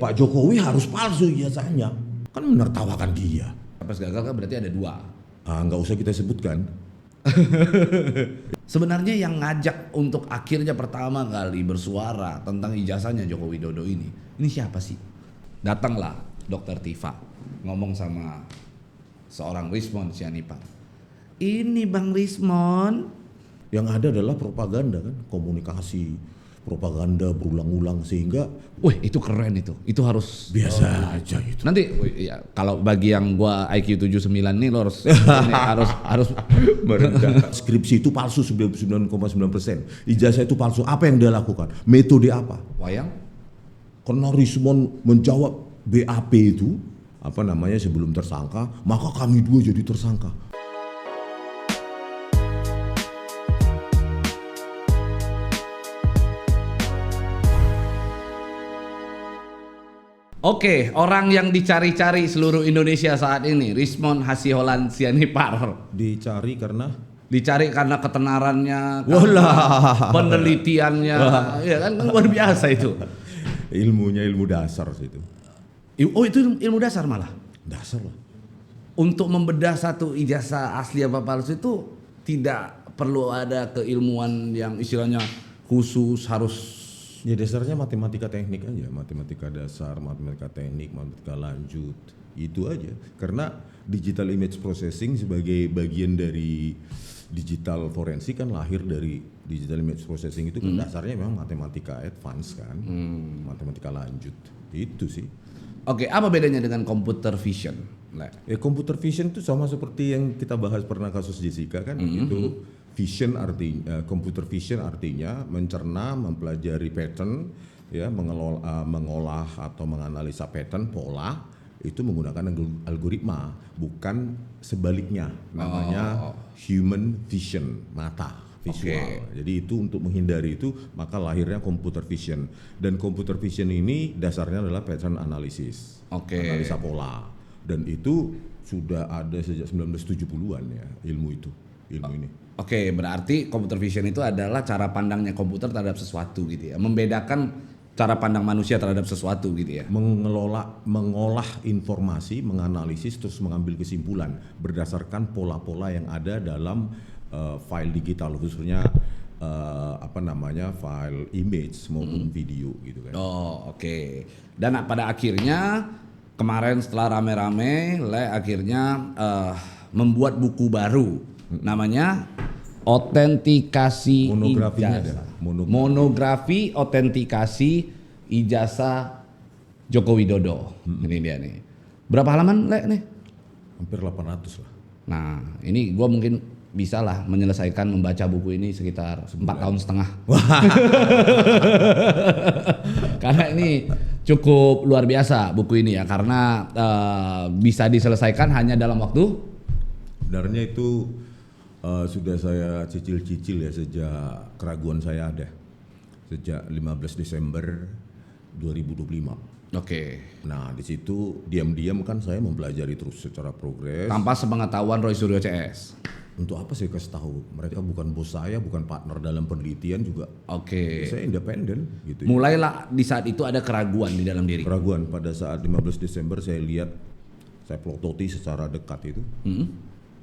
Pak Jokowi harus palsu ijazahnya. Kan menertawakan dia. Pas gagal kan berarti ada 2. Nggak usah kita sebutkan. Sebenarnya yang ngajak untuk akhirnya pertama kali bersuara tentang ijazahnya Joko Widodo ini siapa sih? Datanglah Dokter Tifa ngomong sama seorang Rismond Sianipar. Ini Bang Rismond. Yang ada adalah propaganda kan, komunikasi, propaganda berulang-ulang sehingga Wih itu keren itu harus biasa aja itu. nanti ya, kalau bagi yang gua IQ 79 nih lo harus harus merendah. Skripsi itu palsu 99,9%. Ijazah itu palsu. Apa yang dia lakukan? Metode apa? wayang. Karena Rismond menjawab BAP itu sebelum tersangka, maka kami dua jadi tersangka. Oke, orang yang dicari-cari seluruh Indonesia saat ini, Rismond Hasiholahan Sianipar. Dicari karena ketenarannya, Walah. penelitiannya, ya kan luar biasa itu. ilmunya ilmu dasar itu. Oh itu ilmu dasar malah. Dasar lah. Untuk membedah satu ijazah asli apa palsu itu tidak perlu ada keilmuan yang istilahnya khusus harus. Ya dasarnya matematika teknik aja, matematika dasar, matematika teknik, matematika lanjut, itu aja. Karena digital image processing sebagai bagian dari digital forensik kan lahir dari digital image processing itu kan dasarnya memang matematika advance kan, matematika lanjut, itu sih. Oke, apa bedanya dengan computer vision? Computer vision itu sama seperti yang kita bahas pernah kasus Jessica kan, itu. Vision artinya, computer vision artinya mencerna, mempelajari pattern, ya, mengolah atau menganalisa pattern, pola, itu menggunakan algoritma, bukan sebaliknya, namanya human vision, mata, visual. Jadi itu untuk menghindari itu, maka lahirnya computer vision. Dan computer vision ini dasarnya adalah pattern analysis, analisa pola. Dan itu sudah ada sejak 1970-an ya, ilmu ini. Oke, berarti computer vision itu adalah cara pandangnya komputer terhadap sesuatu gitu ya. Membedakan cara pandang manusia terhadap sesuatu gitu ya. Mengolah informasi, menganalisis, terus mengambil kesimpulan berdasarkan pola-pola yang ada dalam file digital, khususnya file image maupun video gitu kan. Oke. Dan pada akhirnya kemarin setelah rame-rame, akhirnya membuat buku baru. Namanya Otentikasi Ijazah. Monografi Otentikasi Ijazah Joko Widodo. Ini dia nih. Berapa halaman nih? Hampir 800 lah. Nah ini gue mungkin bisa lah menyelesaikan membaca buku ini sekitar 4 tahun setengah. Karena ini cukup luar biasa buku ini ya. Karena bisa diselesaikan hanya dalam waktu. Sebenarnya itu sudah saya cicil-cicil ya sejak keraguan saya ada. Sejak 15 Desember 2025. Nah di situ diam-diam kan saya mempelajari terus secara progres. Tanpa sepengetahuan Roy Suryo CS. Untuk apa saya kasih tahu? Mereka bukan bos saya, bukan partner dalam penelitian juga. Saya independen gitu. Mulailah di saat itu ada keraguan di dalam diri. Keraguan pada saat 15 Desember saya lihat, saya plototi secara dekat itu.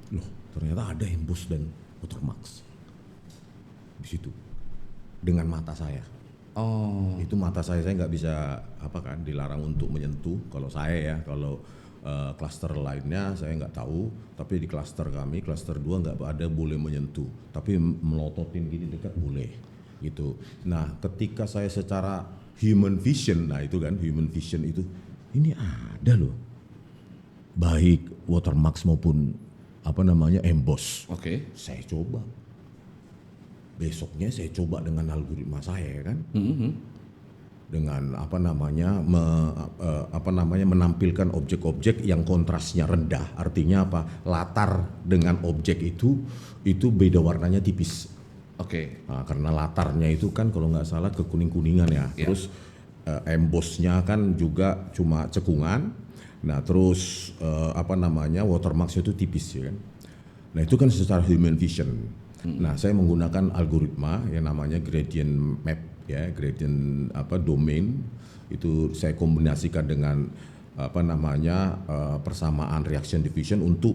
Loh, ternyata ada Embos dan Watermax di situ dengan mata saya. Itu mata saya nggak bisa dilarang untuk menyentuh. Kalau saya ya, kalau klaster lainnya saya nggak tahu. Tapi di klaster kami, klaster 2 nggak ada boleh menyentuh. Tapi melototin gini dekat boleh, gitu. Nah, ketika saya secara human vision, nah itu kan human vision itu, ini ada loh, baik Watermax maupun Embos. Saya coba. Besoknya saya coba dengan algoritma saya kan. Dengan menampilkan objek-objek yang kontrasnya rendah. Artinya apa? Latar dengan objek itu beda warnanya tipis. Nah, karena latarnya itu kan kalau nggak salah kekuning-kuningan ya. Terus embosnya kan juga cuma cekungan. Nah terus Watermax itu tipis ya kan. Nah itu kan secara human vision. Nah saya menggunakan algoritma yang namanya gradient map ya, gradient domain itu saya kombinasikan dengan persamaan reaction division untuk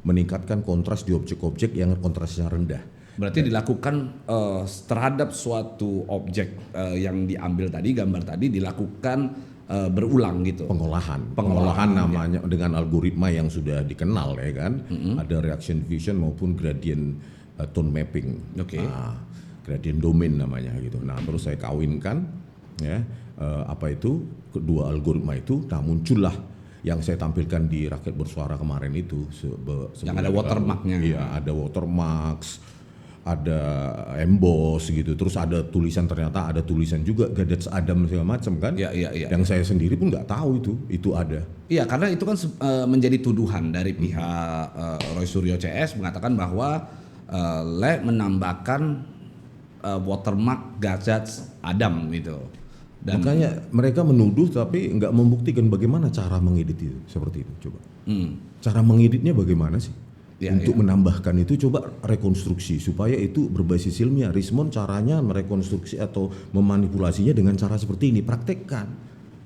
meningkatkan kontras di objek-objek yang kontrasnya rendah. Berarti dilakukan terhadap suatu objek yang diambil tadi, gambar tadi dilakukan berulang gitu. Pengolahan namanya dengan algoritma yang sudah dikenal ya kan. Ada reaction division maupun gradient tone mapping. Gradient domain namanya gitu. Nah, terus saya kawinkan ya kedua algoritma itu, nah muncullah yang saya tampilkan di Rakyat Bersuara kemarin itu yang ada watermarknya. Iya, ada watermarks, ada emboss gitu, terus ada tulisan, ternyata ada tulisan juga Gadgets Adam segala macam kan. Iya. Yang saya sendiri pun nggak tahu itu ada. Iya, karena itu kan menjadi tuduhan dari pihak Roy Suryo CS mengatakan bahwa Le menambahkan watermark Gadgets Adam gitu. Dan makanya mereka menuduh tapi nggak membuktikan bagaimana cara mengedit itu seperti itu. Coba cara mengeditnya bagaimana sih? Untuk menambahkan itu coba rekonstruksi supaya itu berbasis ilmiah. Rismond caranya merekonstruksi atau memanipulasinya dengan cara seperti ini, praktekkan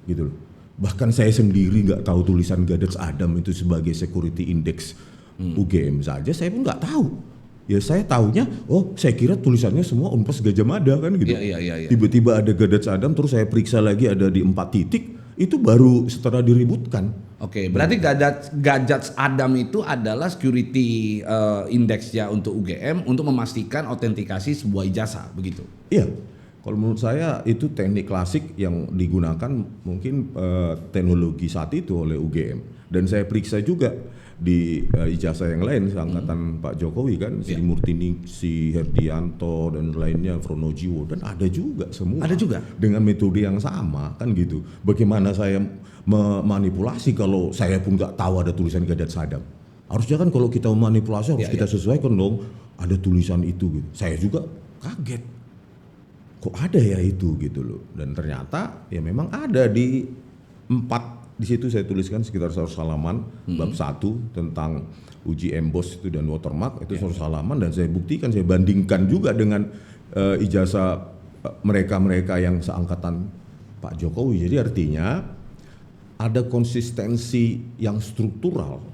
gitu loh. Bahkan saya sendiri nggak tahu tulisan Gadgets Adam itu sebagai security index UGM saja saya pun nggak tahu. Ya saya taunya, saya kira tulisannya semua Unpas Gajah Mada kan gitu. Iya. Tiba-tiba ada Gadgets Adam, terus saya periksa lagi ada di 4 titik, itu baru setelah diributkan. Oke, berarti Gadgets Adam itu adalah security index-nya untuk UGM untuk memastikan autentikasi sebuah ijazah, begitu? Iya, kalau menurut saya itu teknik klasik yang digunakan mungkin teknologi saat itu oleh UGM. Dan saya periksa juga di ijazah yang lain seangkatan Pak Jokowi kan, Sri Murtiningsi, Herdianto dan lainnya, Fronojiwo, dan ada juga semua. Ada juga dengan metode yang sama kan gitu. Bagaimana saya memanipulasi kalau saya pun nggak tahu ada tulisan Gadgets Adam? Harusnya kan kalau kita memanipulasi harus kita sesuaikan dong. Ada tulisan itu gitu. Saya juga kaget. Kok ada ya itu gitu loh. Dan ternyata ya memang ada di 4. Di situ saya tuliskan sekitar 100 halaman bab 1 tentang uji emboss itu dan watermark itu 100 halaman, dan saya buktikan, saya bandingkan juga dengan ijazah mereka yang seangkatan Pak Jokowi. Jadi artinya ada konsistensi yang struktural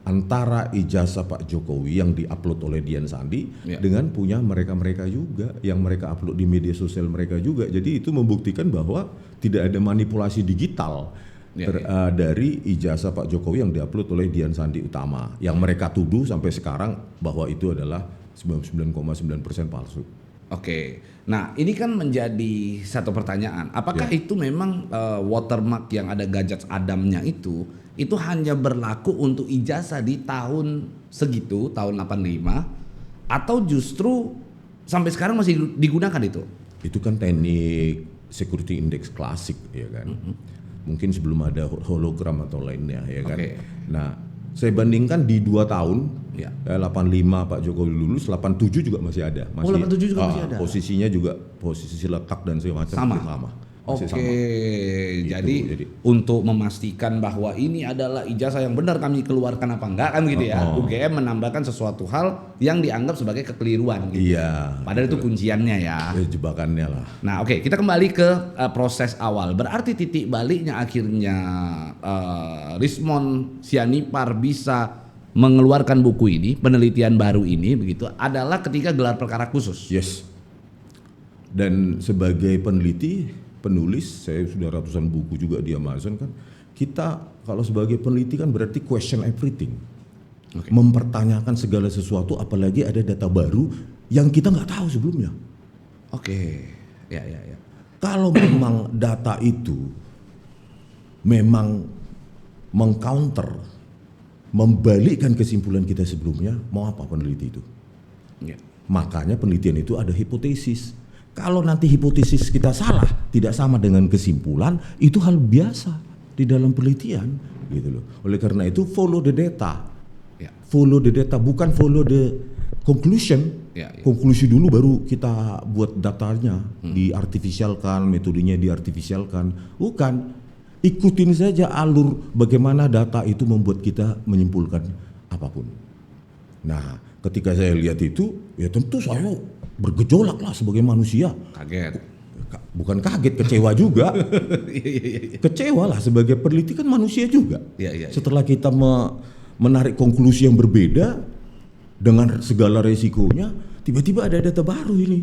antara ijazah Pak Jokowi yang diupload oleh Dian Sandi dengan punya mereka juga yang mereka upload di media sosial mereka juga. Jadi itu membuktikan bahwa tidak ada manipulasi digital dari ijazah Pak Jokowi yang diupload oleh Dian Sandi Utama yang mereka tuduh sampai sekarang bahwa itu adalah 99,9% palsu. Oke, nah ini kan menjadi satu pertanyaan. Apakah itu memang watermark yang ada Gadgets Adamnya itu hanya berlaku untuk ijazah di tahun segitu, tahun 85, atau justru sampai sekarang masih digunakan itu? Itu kan teknik security index klasik ya kan. Mungkin sebelum ada hologram atau lainnya ya kan. Nah, saya bandingkan di 2 tahun 85 Pak Jokowi lulus, 87 juga masih ada. 87 juga masih ada. Posisinya juga posisi letak dan segala macam sama. Jadi untuk memastikan bahwa ini adalah ijazah yang benar kami keluarkan apa enggak kan gitu ya. UGM menambahkan sesuatu hal yang dianggap sebagai kekeliruan gitu. Iya. Padahal itu kunciannya ya. Jebakannya lah. Nah, kita kembali ke proses awal. Berarti titik baliknya akhirnya Rismond Sianipar bisa mengeluarkan buku ini, penelitian baru ini begitu, adalah ketika gelar perkara khusus. Yes. Dan sebagai penulis, saya sudah ratusan buku juga di Amazon kan. Kita kalau sebagai peneliti kan berarti question everything. Mempertanyakan segala sesuatu, apalagi ada data baru yang kita nggak tahu sebelumnya. Ya. Kalau memang data itu memang mengcounter, membalikkan kesimpulan kita sebelumnya, mau apa peneliti itu? Makanya penelitian itu ada hipotesis. Kalau nanti hipotesis kita salah, tidak sama dengan kesimpulan, itu hal biasa di dalam penelitian, gitu loh. Oleh karena itu follow the data, follow the data, bukan follow the conclusion. Konklusi dulu baru kita buat datanya, diartifisialkan, metodenya diartifisialkan, bukan. Ikutin saja alur bagaimana data itu membuat kita menyimpulkan apapun. Nah, ketika saya lihat itu, ya tentu saya bergejolak lah sebagai manusia. Kaget. Bukan kaget, kecewa juga. Kecewa lah sebagai peneliti kan manusia juga. Iya. Setelah kita menarik konklusi yang berbeda dengan segala resikonya, tiba-tiba ada data baru ini.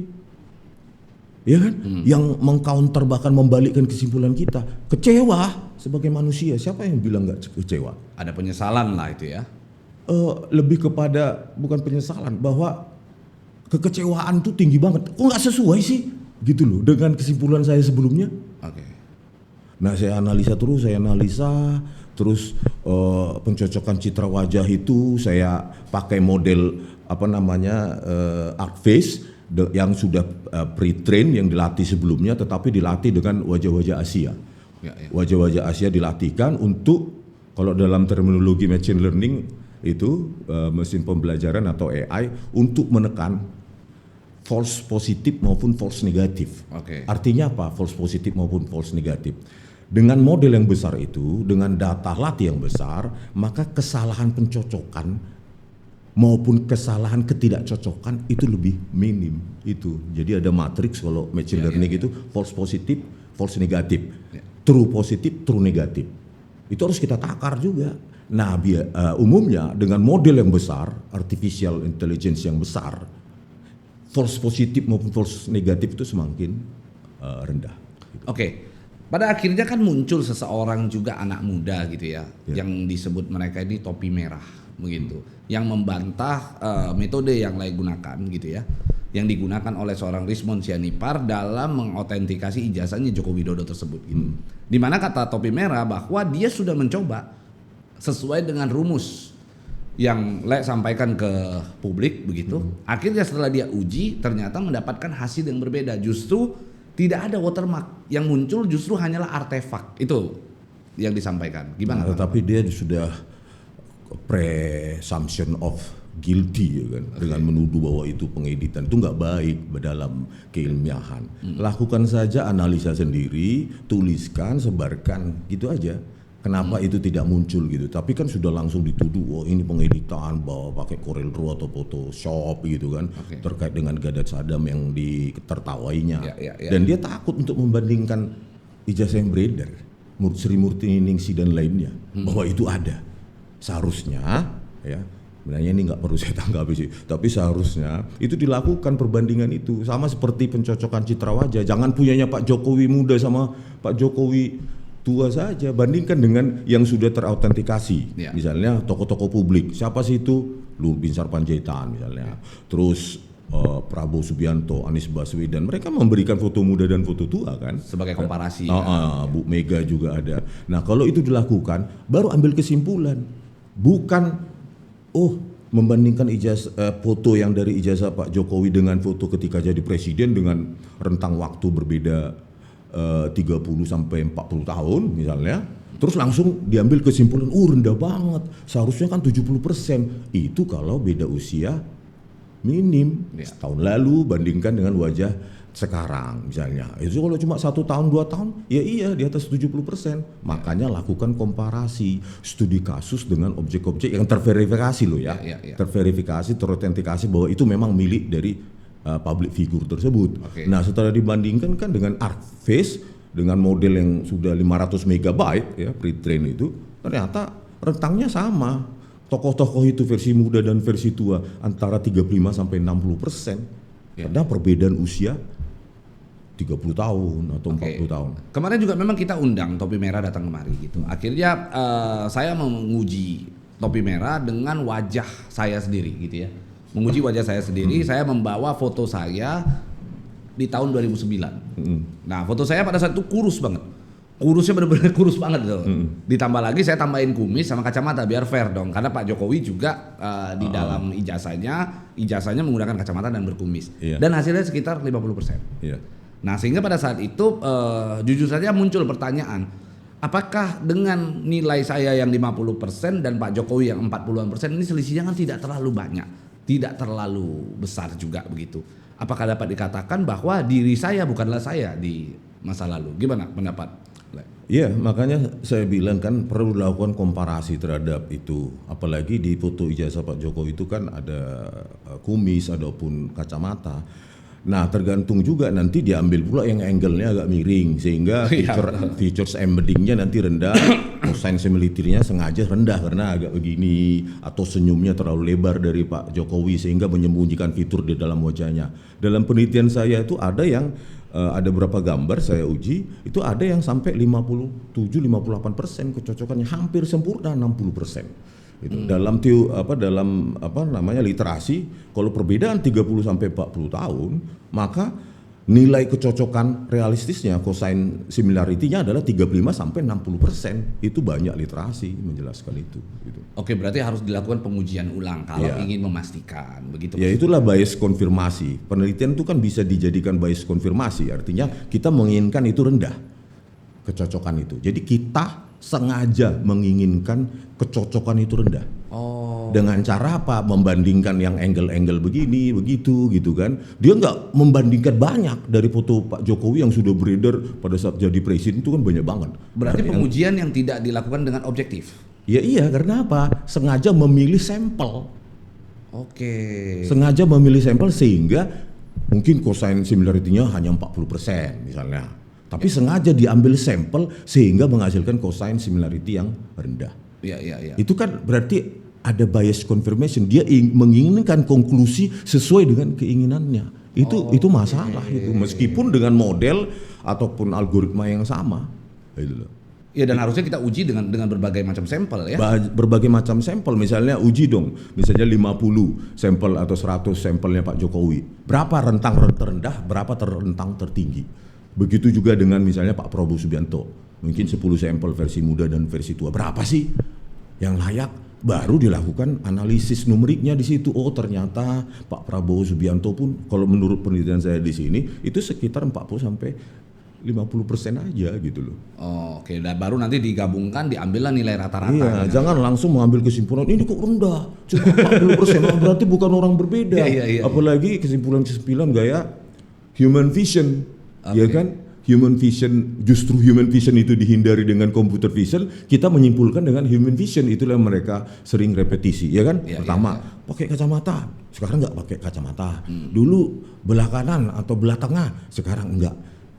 Ya kan? Yang mengcounter bahkan membalikkan kesimpulan kita. Kecewa sebagai manusia. Siapa yang bilang nggak kecewa? Ada penyesalan lah itu ya. Lebih kepada bukan penyesalan, bahwa kekecewaan tuh tinggi banget. Kok nggak sesuai sih? Gitu loh dengan kesimpulan saya sebelumnya. Oke. Nah saya analisa terus pencocokan citra wajah itu saya pakai model ArcFace yang sudah pre-train, yang dilatih sebelumnya, tetapi dilatih dengan wajah-wajah Asia. Ya. Wajah-wajah Asia dilatihkan untuk, kalau dalam terminologi machine learning itu mesin pembelajaran atau AI, untuk menekan false positif maupun false negatif. Oke. Artinya apa? False positif maupun false negatif. Dengan model yang besar itu, dengan data latih yang besar, maka kesalahan pencocokan maupun kesalahan ketidakcocokan itu lebih minim itu. Jadi ada matriks kalau machine learning itu false positif, false negatif, true positif, true negatif. Itu harus kita takar juga. Nah, umumnya dengan model yang besar, artificial intelligence yang besar, false positif maupun false negatif itu semakin rendah. Oke. Pada akhirnya kan muncul seseorang juga anak muda gitu ya, yang disebut mereka ini topi merah begitu, yang membantah metode yang lain gunakan gitu ya, yang digunakan oleh seorang Rismond Sianipar dalam mengautentikasi ijazahnya Joko Widodo tersebut gitu. Dimana kata topi merah bahwa dia sudah mencoba sesuai dengan rumus yang Le sampaikan ke publik begitu. Akhirnya setelah dia uji ternyata mendapatkan hasil yang berbeda, justru tidak ada watermark, yang muncul justru hanyalah artefak. Itu yang disampaikan. Gimana? Nah, tetapi dia sudah presumption of guilty ya kan, dengan menuduh bahwa itu pengeditan. Itu nggak baik dalam keilmiahan. Lakukan saja analisa sendiri, tuliskan, sebarkan, gitu aja. Kenapa itu tidak muncul gitu? Tapi kan sudah langsung dituduh, oh ini pengeditan, bawa pakai Corel Draw atau Photoshop gitu kan, terkait dengan Gadat Saddam yang ditertawainya. Dan dia takut untuk membandingkan ijazah yang beredar, Sri Murti Ningsi dan lainnya, bahwa itu ada. Seharusnya, ya, sebenarnya ini nggak perlu saya tanggapi sih, tapi seharusnya itu dilakukan perbandingan itu, sama seperti pencocokan citra wajah. Jangan punyanya Pak Jokowi muda sama Pak Jokowi tua saja, bandingkan dengan yang sudah terautentikasi. Misalnya tokoh-tokoh publik, siapa sih itu? Luhut Binsar Panjaitan misalnya, terus Prabowo Subianto, Anies Baswedan, mereka memberikan foto muda dan foto tua kan, sebagai komparasi. Bu Mega juga ada. Nah kalau itu dilakukan, baru ambil kesimpulan, bukan membandingkan foto yang dari ijazah Pak Jokowi dengan foto ketika jadi presiden dengan rentang waktu berbeda 30 sampai 40 tahun misalnya, terus langsung diambil kesimpulan rendah banget, seharusnya kan 70%. Itu kalau beda usia minim, tahun lalu bandingkan dengan wajah sekarang misalnya. Itu kalau cuma 1 tahun 2 tahun, ya iya di atas 70%. Makanya lakukan komparasi, studi kasus dengan objek-objek yang terverifikasi loh ya. Terverifikasi, terautentikasi bahwa itu memang milik dari public figure tersebut. Nah setelah dibandingkan kan dengan ArcFace, dengan model yang sudah 500 megabyte ya, pre-train itu, ternyata rentangnya sama. Tokoh-tokoh itu versi muda dan versi tua antara 35 sampai 60%. Karena perbedaan usia 30 tahun atau 40 tahun. Kemarin juga memang kita undang Topi Merah datang kemari gitu. Akhirnya saya mau menguji Topi Merah dengan wajah saya sendiri gitu ya. Menguji wajah saya sendiri, saya membawa foto saya di tahun 2009. Nah, foto saya pada saat itu kurus banget. Kurusnya benar-benar kurus banget tuh. Ditambah lagi saya tambahin kumis sama kacamata biar fair dong. Karena Pak Jokowi juga di dalam ijazahnya menggunakan kacamata dan berkumis. Dan hasilnya sekitar 50%. Nah, sehingga pada saat itu jujur saja muncul pertanyaan, apakah dengan nilai saya yang 50% dan Pak Jokowi yang 40-an% ini selisihnya kan tidak terlalu banyak, tidak terlalu besar juga begitu. Apakah dapat dikatakan bahwa diri saya bukanlah saya di masa lalu? Gimana pendapat? Iya, makanya saya bilang kan perlu dilakukan komparasi terhadap itu. Apalagi di foto ijazah Pak Jokowi itu kan ada kumis, ataupun kacamata. Nah, tergantung juga nanti diambil pula yang angle-nya agak miring sehingga features embedding-nya nanti rendah, cosine similitude-nya sengaja rendah karena agak begini, atau senyumnya terlalu lebar dari Pak Jokowi sehingga menyembunyikan fitur di dalam wajahnya. Dalam penelitian saya itu ada yang ada beberapa gambar saya uji, itu ada yang sampai 57-58% kecocokannya, hampir sempurna 60%. Itu dalam literasi, kalau perbedaan 30 sampai 40 tahun, maka nilai kecocokan realistisnya cosine similarity-nya adalah 35 sampai 60%. Itu banyak literasi menjelaskan itu gitu. Oke, berarti harus dilakukan pengujian ulang kalau ingin memastikan begitu. Ya, itulah bias konfirmasi. Penelitian itu kan bisa dijadikan bias konfirmasi, artinya kita menginginkan itu rendah kecocokan itu. Jadi kita sengaja menginginkan kecocokan itu rendah. Dengan cara apa? Membandingkan yang angle-angle begini, begitu gitu kan. Dia nggak membandingkan banyak dari foto Pak Jokowi yang sudah beredar pada saat jadi presiden itu kan banyak banget. Berarti pengujian yang tidak dilakukan dengan objektif. Ya iya, karena apa? Sengaja memilih sampel. Oke. Sengaja memilih sampel sehingga mungkin cosine similarity-nya hanya 40% misalnya. Tapi sengaja diambil sampel sehingga menghasilkan cosine similarity yang rendah. Iya. Itu kan berarti ada bias confirmation. Dia menginginkan konklusi sesuai dengan keinginannya. Itu masalah itu. Meskipun dengan model ataupun algoritma yang sama. Gitu loh. Ya, dan harusnya kita uji dengan berbagai macam sampel ya. Berbagai macam sampel, misalnya uji dong, misalnya 50 sampel atau 100 sampelnya Pak Jokowi. Berapa rentang terendah, berapa rentang tertinggi. Begitu juga dengan misalnya Pak Prabowo Subianto. Mungkin 10 sampel versi muda dan versi tua. Berapa sih yang layak? Baru dilakukan analisis numeriknya di situ. Oh, ternyata Pak Prabowo Subianto pun kalau menurut penelitian saya di sini itu sekitar 40 sampai 50% aja gitu loh. Oke, dan baru nanti digabungkan diambillah nilai rata-rata. Iya, jangan langsung mengambil kesimpulan ini kok rendah, cuma 40%, berarti bukan orang berbeda. Iya. Apalagi kesimpulan gaya human vision, ya kan? Human vision, justru human vision itu dihindari dengan computer vision, kita menyimpulkan dengan human vision, itulah yang mereka sering repetisi, ya kan? Pertama, pakai kacamata, sekarang nggak pakai kacamata. Dulu belah kanan atau belah tengah, sekarang enggak.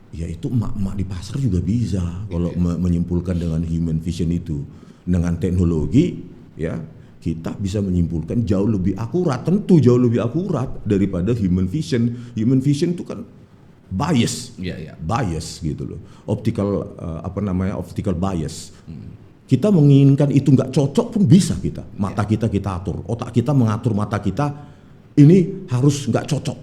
Ya itu emak-emak di pasar juga bisa kalau menyimpulkan dengan human vision itu. Dengan teknologi ya kita bisa menyimpulkan jauh lebih akurat, tentu jauh lebih akurat daripada human vision. Human vision itu kan bias. Bias gitu loh. Optical optical bias. Kita menginginkan itu nggak cocok pun bisa kita. Mata kita atur, otak kita mengatur mata kita ini harus nggak cocok.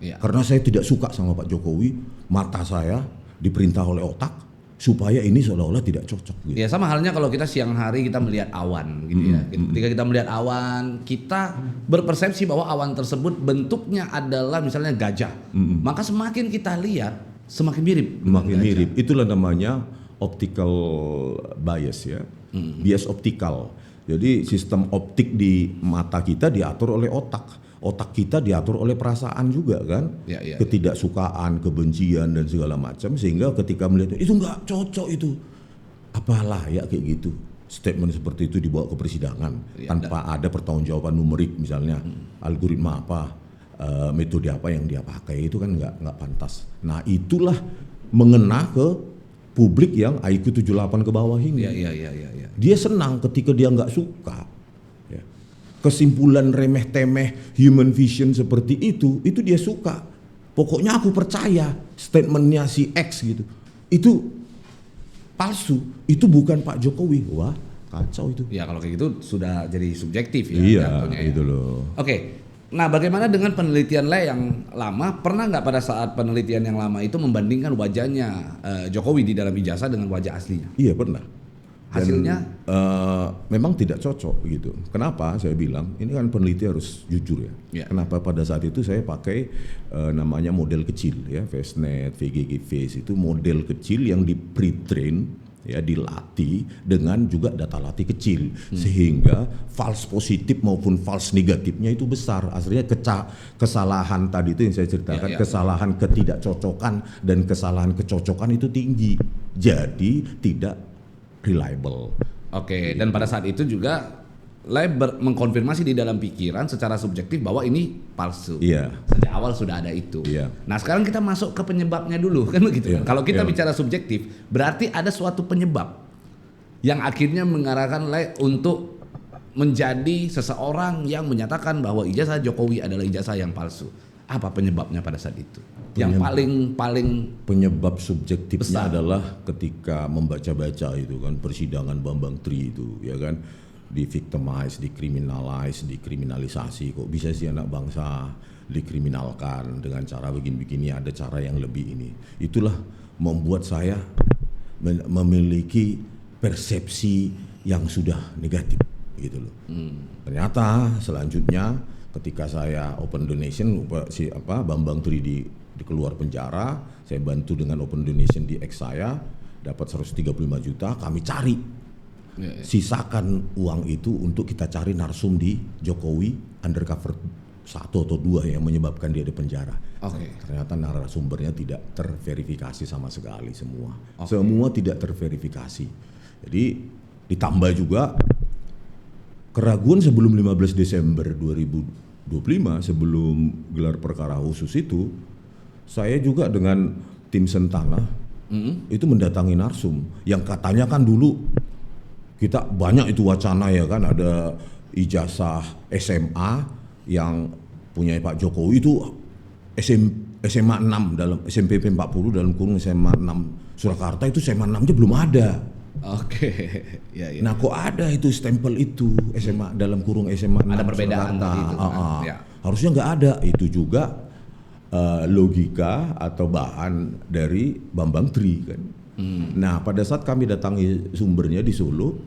Karena saya tidak suka sama Pak Jokowi, mata saya diperintah oleh otak supaya ini seolah-olah tidak cocok. Gitu. Ya sama halnya kalau kita siang hari kita melihat awan, gitu ya. Ketika kita melihat awan, kita berpersepsi bahwa awan tersebut bentuknya adalah misalnya gajah. Maka semakin kita lihat, semakin mirip. Semakin mirip. Itulah namanya optical bias ya, bias optikal. Jadi sistem optik di mata kita diatur oleh otak. Otak kita diatur oleh perasaan juga kan, ketidaksukaan, kebencian dan segala macam, sehingga ketika melihat itu nggak cocok itu, apalah ya kayak gitu. Statement seperti itu dibawa ke persidangan tanpa ada pertanggungjawaban numerik misalnya, algoritma apa, metode apa yang dia pakai itu kan nggak pantas. Nah itulah mengena ke publik yang IQ 78 ke bawah ini. Dia senang ketika dia nggak suka. Kesimpulan remeh-temeh human vision seperti itu dia suka. Pokoknya aku percaya statementnya si X gitu. Itu palsu, itu bukan Pak Jokowi. Wah, kacau itu. Ya kalau kayak gitu sudah jadi subjektif ya. Iya, itu loh. Oke, nah bagaimana dengan penelitian yang lama? Pernah nggak pada saat penelitian yang lama itu membandingkan wajahnya Jokowi di dalam ijazah dengan wajah aslinya? Iya pernah. Hasilnya memang tidak cocok gitu. Kenapa? Saya bilang ini kan peneliti harus jujur ya. Kenapa pada saat itu saya pakai namanya model kecil ya, FaceNet, VGG Face itu model kecil yang di pre-train ya dilatih dengan juga data latih kecil sehingga false positif maupun false negatifnya itu besar. Akhirnya kesalahan tadi itu yang saya ceritakan, kesalahan ketidakcocokan dan kesalahan kecocokan itu tinggi, jadi tidak reliable. Oke, dan pada saat itu juga lab mengkonfirmasi di dalam pikiran secara subjektif bahwa ini palsu. Iya. Sejak awal sudah ada itu. Iya. Nah sekarang kita masuk ke penyebabnya dulu kan begitu. Iya. Kalau kita Iya. bicara subjektif, berarti ada suatu penyebab yang akhirnya mengarahkan lab untuk menjadi seseorang yang menyatakan bahwa ijazah Jokowi adalah ijazah yang palsu. Apa penyebabnya pada saat itu? Yang paling Penyebab subjektifnya besar adalah ketika membaca-baca itu kan persidangan Bambang Tri itu, ya kan, di-victimize, dikriminalisasi. Kok bisa sih anak bangsa dikriminalkan dengan cara begini-begini, ada cara yang lebih ini. Itulah membuat saya memiliki persepsi yang sudah negatif gitu loh. Ternyata selanjutnya ketika saya open donation Bambang Tri di keluar penjara, saya bantu dengan open donation di ex saya dapat 135 juta, kami cari. Sisakan uang itu untuk kita cari narsum di Jokowi undercover 1 atau 2 yang menyebabkan dia di penjara. Ternyata narasumbernya tidak terverifikasi sama sekali semua. Semua tidak terverifikasi. Jadi ditambah juga keraguan sebelum 15 Desember 2025 sebelum gelar perkara khusus itu, saya juga dengan tim Sentana itu mendatangi narsum yang katanya kan dulu kita banyak itu wacana ya kan, ada ijazah SMA yang punya Pak Jokowi itu SMA 6 dalam SMPP 40 dalam kurung SMA 6 Surakarta itu SMA 6 aja belum ada. Ya. Nah kok ada itu stempel itu SMA dalam kurung SMA 6 ada perbedaan Surakarta. gitu kan? Ya. Harusnya nggak ada. Itu juga logika atau bahan dari Bambang Tri kan. Nah pada saat kami datangi sumbernya di Solo,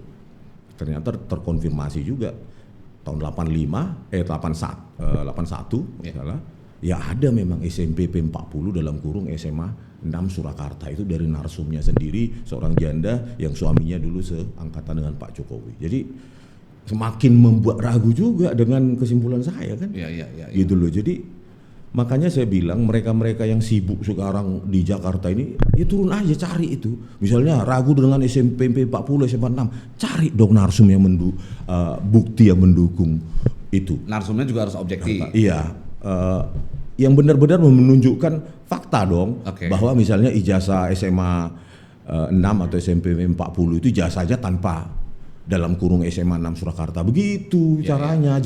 ternyata terkonfirmasi juga tahun 81 misalnya, ya ada memang SMPP 40 dalam kurung SMA 6 Surakarta itu dari narsumnya sendiri, seorang janda yang suaminya dulu seangkatan dengan Pak Jokowi. Jadi semakin membuat ragu juga dengan kesimpulan saya kan. Gitu loh. Jadi makanya saya bilang mereka-mereka yang sibuk sekarang di Jakarta ini, ya turun aja cari itu. Misalnya ragu dengan SMPP 40, SMA 6, cari dong narsum yang bukti yang mendukung itu. Narsumnya juga harus objektif. Iya, yang benar-benar menunjukkan fakta dong, bahwa misalnya ijazah SMA 6 atau SMPP 40 itu ijazahnya tanpa dalam kurung SMA 6 Surakarta. Begitu caranya.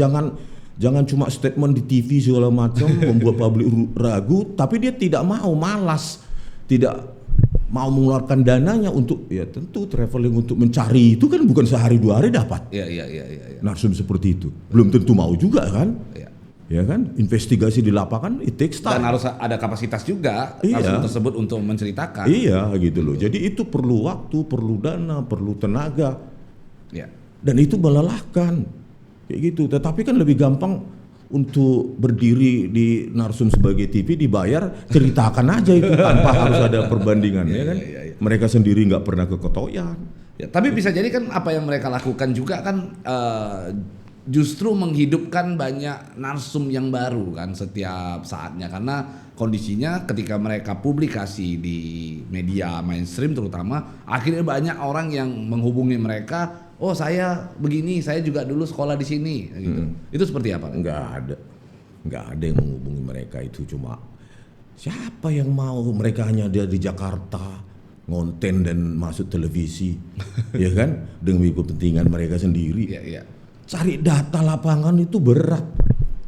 Jangan cuma statement di TV segala macam membuat publik ragu, tapi dia tidak mau, malas, tidak mau mengeluarkan dananya untuk, ya tentu traveling untuk mencari itu kan bukan sehari 2 hari dapat. Narsum seperti itu belum tentu mau juga kan. Ya kan, investigasi di lapangan it takes time. Dan harus ada kapasitas juga narsum tersebut untuk menceritakan. Iya gitu loh. Jadi itu perlu waktu, perlu dana, perlu tenaga. Dan itu melelahkan. Kayak gitu. Tetapi kan lebih gampang untuk berdiri di narsum sebagai TV, dibayar, ceritakan aja itu tanpa harus ada perbandingan, ya kan? Mereka sendiri nggak pernah keketoyan. Tapi bisa jadi kan apa yang mereka lakukan juga kan justru menghidupkan banyak narsum yang baru kan setiap saatnya, karena kondisinya ketika mereka publikasi di media mainstream terutama, akhirnya banyak orang yang menghubungi mereka. Oh saya begini, saya juga dulu sekolah di sini, gitu. Itu seperti apa? Nggak ada yang menghubungi mereka itu, cuma siapa yang mau, mereka hanya ada di Jakarta ngonten dan masuk televisi, ya kan, demi kepentingan mereka sendiri. Cari data lapangan itu berat,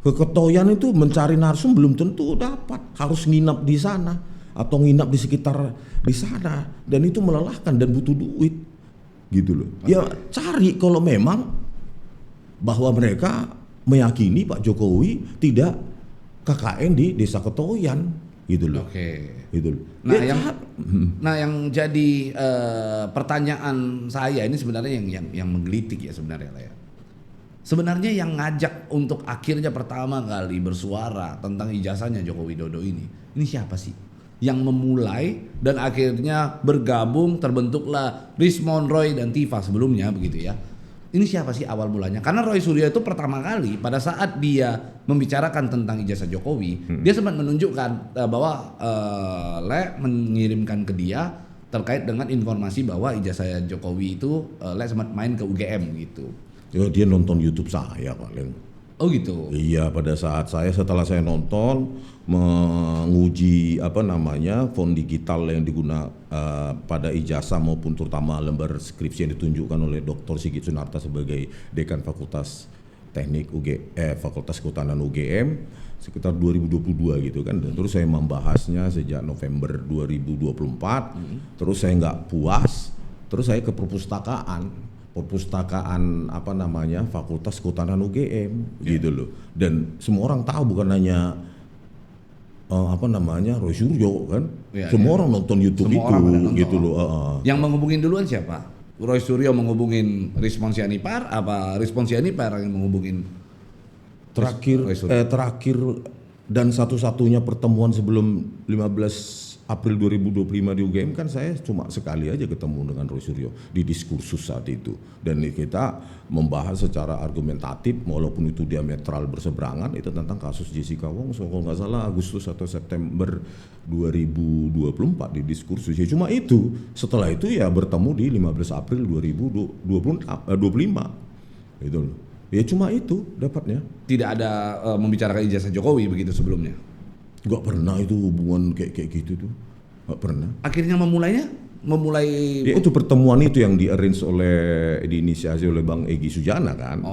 keketoyan itu mencari narsum belum tentu dapat, harus nginap di sana atau nginap di sekitar di sana, dan itu melelahkan dan butuh duit. Gitu loh. Ya cari kalau memang bahwa mereka meyakini Pak Jokowi tidak KKN di Desa Ketoyan, gitu loh. Gitu loh. Nah, yang jadi pertanyaan saya ini sebenarnya yang menggelitik ya sebenarnya lah ya. Sebenarnya yang ngajak untuk akhirnya pertama kali bersuara tentang ijazahnya Joko Widodo ini siapa sih? yang memulai dan akhirnya bergabung terbentuklah Rismond, Roy dan Tifa sebelumnya begitu ya. Ini siapa sih awal mulanya? Karena Roy Suryo itu pertama kali pada saat dia membicarakan tentang ijazah Jokowi, dia sempat menunjukkan bahwa Le mengirimkan ke dia terkait dengan informasi bahwa ijazah Jokowi itu Le sempat main ke UGM gitu. Ya, dia nonton YouTube saya paling. Oh gitu. Iya, pada saat setelah saya nonton menguji font digital yang digunakan pada ijazah maupun terutama lembar skripsi yang ditunjukkan oleh Dr. Sigit Sunarta sebagai Dekan Fakultas Teknik Fakultas Kehutanan UGM sekitar 2022 gitu kan. Dan terus saya membahasnya sejak November 2024. Terus saya nggak puas, terus saya ke perpustakaan Fakultas Kehutanan UGM gitu loh. Dan semua orang tahu, bukan hanya Roy Suryo kan. Semua orang nonton YouTube semua itu gitu loh. Yang menghubungin duluan siapa? Roy Suryo menghubungin Rismond Sianipar apa Rismond Sianipar yang menghubungin terakhir dan satu-satunya pertemuan sebelum 15 April 2025 di UGM kan saya cuma sekali aja ketemu dengan Roy Suryo di diskursus saat itu, dan kita membahas secara argumentatif walaupun itu diametral berseberangan itu tentang kasus Jessica Wong, kalau nggak salah Agustus atau September 2024 di diskursus. Ya cuma itu, setelah itu ya bertemu di 15 April 2025 gitu loh. Ya cuma itu dapatnya. Tidak ada membicarakan ijazah Jokowi begitu sebelumnya. Gak pernah itu hubungan kayak gitu tuh, gak pernah. Akhirnya memulai ya, itu pertemuan itu yang diinisiasi oleh Bang Egy Sujana kan,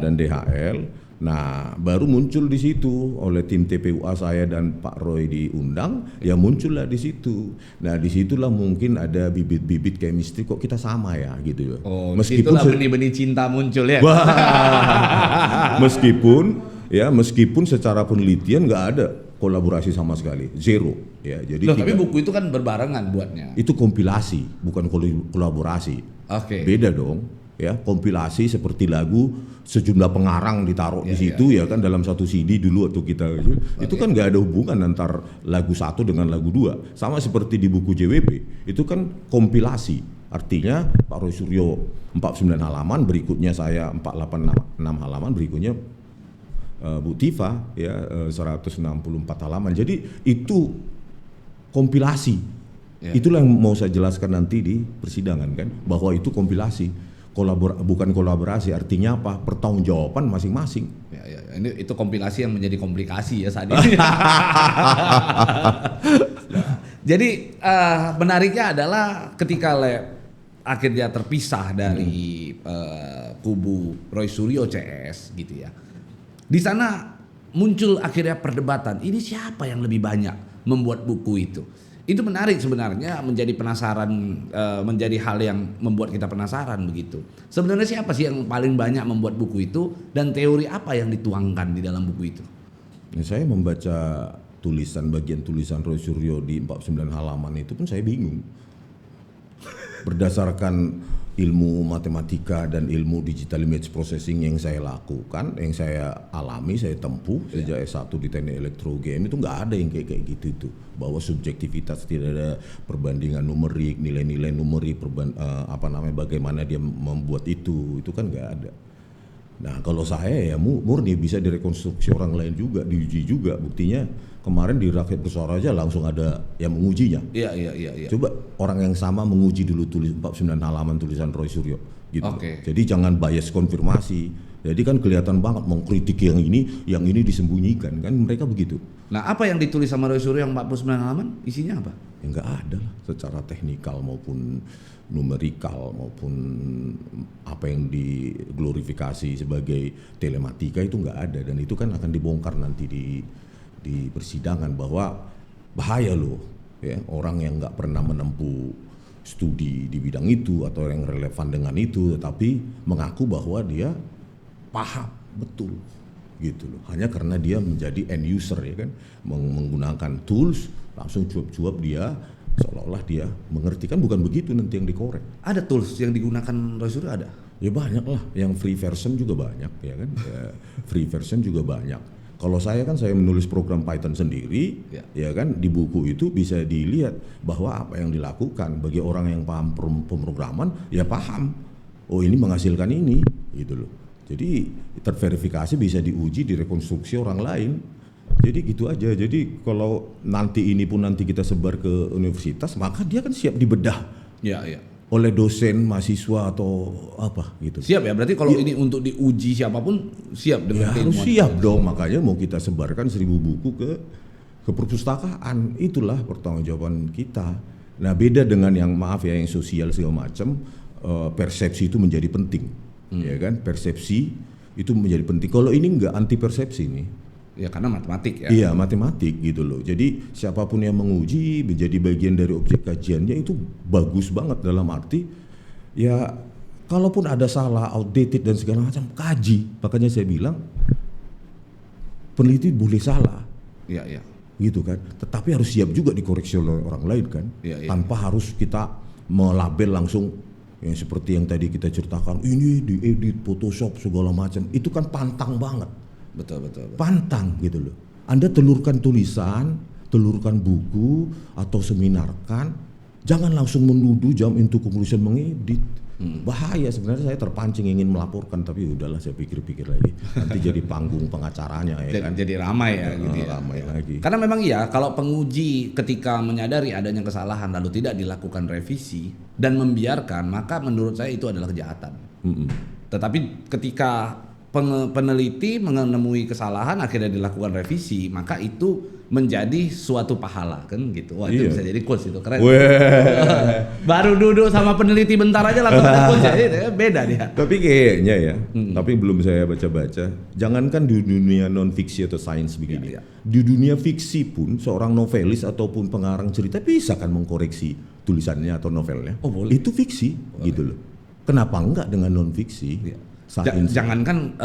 dan DHL. Nah baru muncul di situ oleh tim TPUA saya dan Pak Roy diundang, ya muncullah di situ. Nah disitulah mungkin ada bibit-bibit chemistry, kok kita sama ya gitu. Meskipun benih-benih cinta muncul ya. Meskipun secara penelitian nggak ada kolaborasi sama sekali, zero ya. Jadi tapi buku itu kan berbarengan buatnya. Itu kompilasi, bukan kolaborasi. Beda dong ya. Kompilasi seperti lagu sejumlah pengarang ditaruh di situ ya kan, dalam satu CD dulu waktu kita itu kan nggak ada hubungan antar lagu satu dengan lagu dua. Sama seperti di buku JWP itu kan kompilasi. Artinya Pak Roy Suryo 49 halaman, berikutnya saya 486 halaman, berikutnya Bu Tifa ya 164 halaman. Jadi itu kompilasi. Itulah yang mau saya jelaskan nanti di persidangan kan, bahwa itu kompilasi, bukan kolaborasi. Artinya apa? Pertanggungjawaban masing-masing. Ini itu kompilasi yang menjadi komplikasi ya saat ini. Jadi menariknya adalah ketika akhirnya terpisah dari kubu Roy Suryo CS gitu ya. Di sana muncul akhirnya perdebatan, ini siapa yang lebih banyak membuat buku itu. Itu menarik sebenarnya, menjadi penasaran, menjadi hal yang membuat kita penasaran begitu. Sebenarnya siapa sih yang paling banyak membuat buku itu, dan teori apa yang dituangkan di dalam buku itu? Saya membaca bagian tulisan Roy Suryo di 49 halaman itu pun saya bingung. Berdasarkan ilmu matematika dan ilmu digital image processing yang saya lakukan, yang saya alami, saya tempuh sejak S1 di Teknik Elektro UGM, itu nggak ada yang kayak gitu itu. Bahwa subjektivitas, tidak ada perbandingan numerik, nilai-nilai numerik, bagaimana dia membuat itu kan nggak ada. Nah kalau saya ya murni bisa direkonstruksi orang lain juga, diuji juga. Buktinya kemarin di Rakyat Bersuara aja langsung ada yang mengujinya. Iya. Coba orang yang sama menguji dulu 49 halaman tulisan Roy Suryo gitu. Jadi jangan bias konfirmasi. Jadi kan kelihatan banget mengkritik yang ini disembunyikan kan, mereka begitu. Nah apa yang ditulis sama Roy Suryo yang 49 halaman isinya apa? Ya nggak ada lah, secara teknikal maupun numerikal maupun apa yang diglorifikasi sebagai telematika itu nggak ada, dan itu kan akan dibongkar nanti di persidangan bahwa bahaya loh ya, orang yang nggak pernah menempuh studi di bidang itu atau yang relevan dengan itu tetapi mengaku bahwa dia paham betul gitu loh, hanya karena dia menjadi end user ya kan, menggunakan tools langsung cuap-cuap dia seolah-olah dia mengerti. Kan bukan begitu nanti yang dikorek. Ada tools yang digunakan Roy Suryo ada? Ya banyak lah, yang free version juga banyak ya kan, ya, free version juga banyak. Kalau saya kan saya menulis program Python sendiri, ya kan di buku itu bisa dilihat bahwa apa yang dilakukan bagi orang yang paham pemrograman ya paham. Oh ini menghasilkan ini, gitu loh. Jadi terverifikasi bisa diuji, direkonstruksi orang lain. Jadi gitu aja. Jadi kalau nanti ini pun nanti kita sebar ke universitas, maka dia kan siap dibedah. Iya. Oleh dosen, mahasiswa atau apa gitu. Siap ya, berarti kalau ini untuk diuji siapapun siap dengan ya, harus siap dong, makanya mau kita sebarkan 1000 buku ke perpustakaan, itulah pertanggungjawaban kita. Nah beda dengan yang maaf ya yang sosial segala macam, persepsi itu menjadi penting, ya kan, persepsi itu menjadi penting. Kalau ini enggak, anti persepsi nih. Ya karena matematik ya. Iya matematik gitu loh. Jadi siapapun yang menguji menjadi bagian dari objek kajiannya itu bagus banget dalam arti ya kalaupun ada salah, outdated dan segala macam kaji. Makanya saya bilang peneliti boleh salah. Iya. Gitu kan. Tetapi harus siap juga dikoreksi oleh orang lain kan. Iya. Tanpa harus kita melabel langsung yang seperti yang tadi kita ceritakan ini diedit Photoshop segala macam. Itu kan pantang banget. Betul. Pantang gitu loh. Anda telurkan tulisan, telurkan buku atau seminarkan, jangan langsung menuduh jump into conclusion mengedit. Bahaya sebenarnya. Saya terpancing ingin melaporkan tapi udahlah saya pikir-pikir lagi. Nanti jadi panggung pengacaranya ya kan. Jadi ramai ya gitu ya. Ramai lagi. Karena memang iya kalau penguji ketika menyadari adanya kesalahan lalu tidak dilakukan revisi dan membiarkan, maka menurut saya itu adalah kejahatan. Tetapi ketika peneliti menemui kesalahan akhirnya dilakukan revisi, maka itu menjadi suatu pahala kan gitu. Wah itu bisa jadi quotes, itu keren. Baru duduk sama peneliti bentar aja langsung ada quotes ya, beda dia. Tapi kayaknya ya, tapi belum saya baca-baca, jangankan di dunia non fiksi atau sains begini, di dunia fiksi pun seorang novelis ataupun pengarang cerita bisa kan mengkoreksi tulisannya atau novelnya. Oh, boleh. Itu fiksi gitu loh. Kenapa enggak dengan non fiksi? Jangankan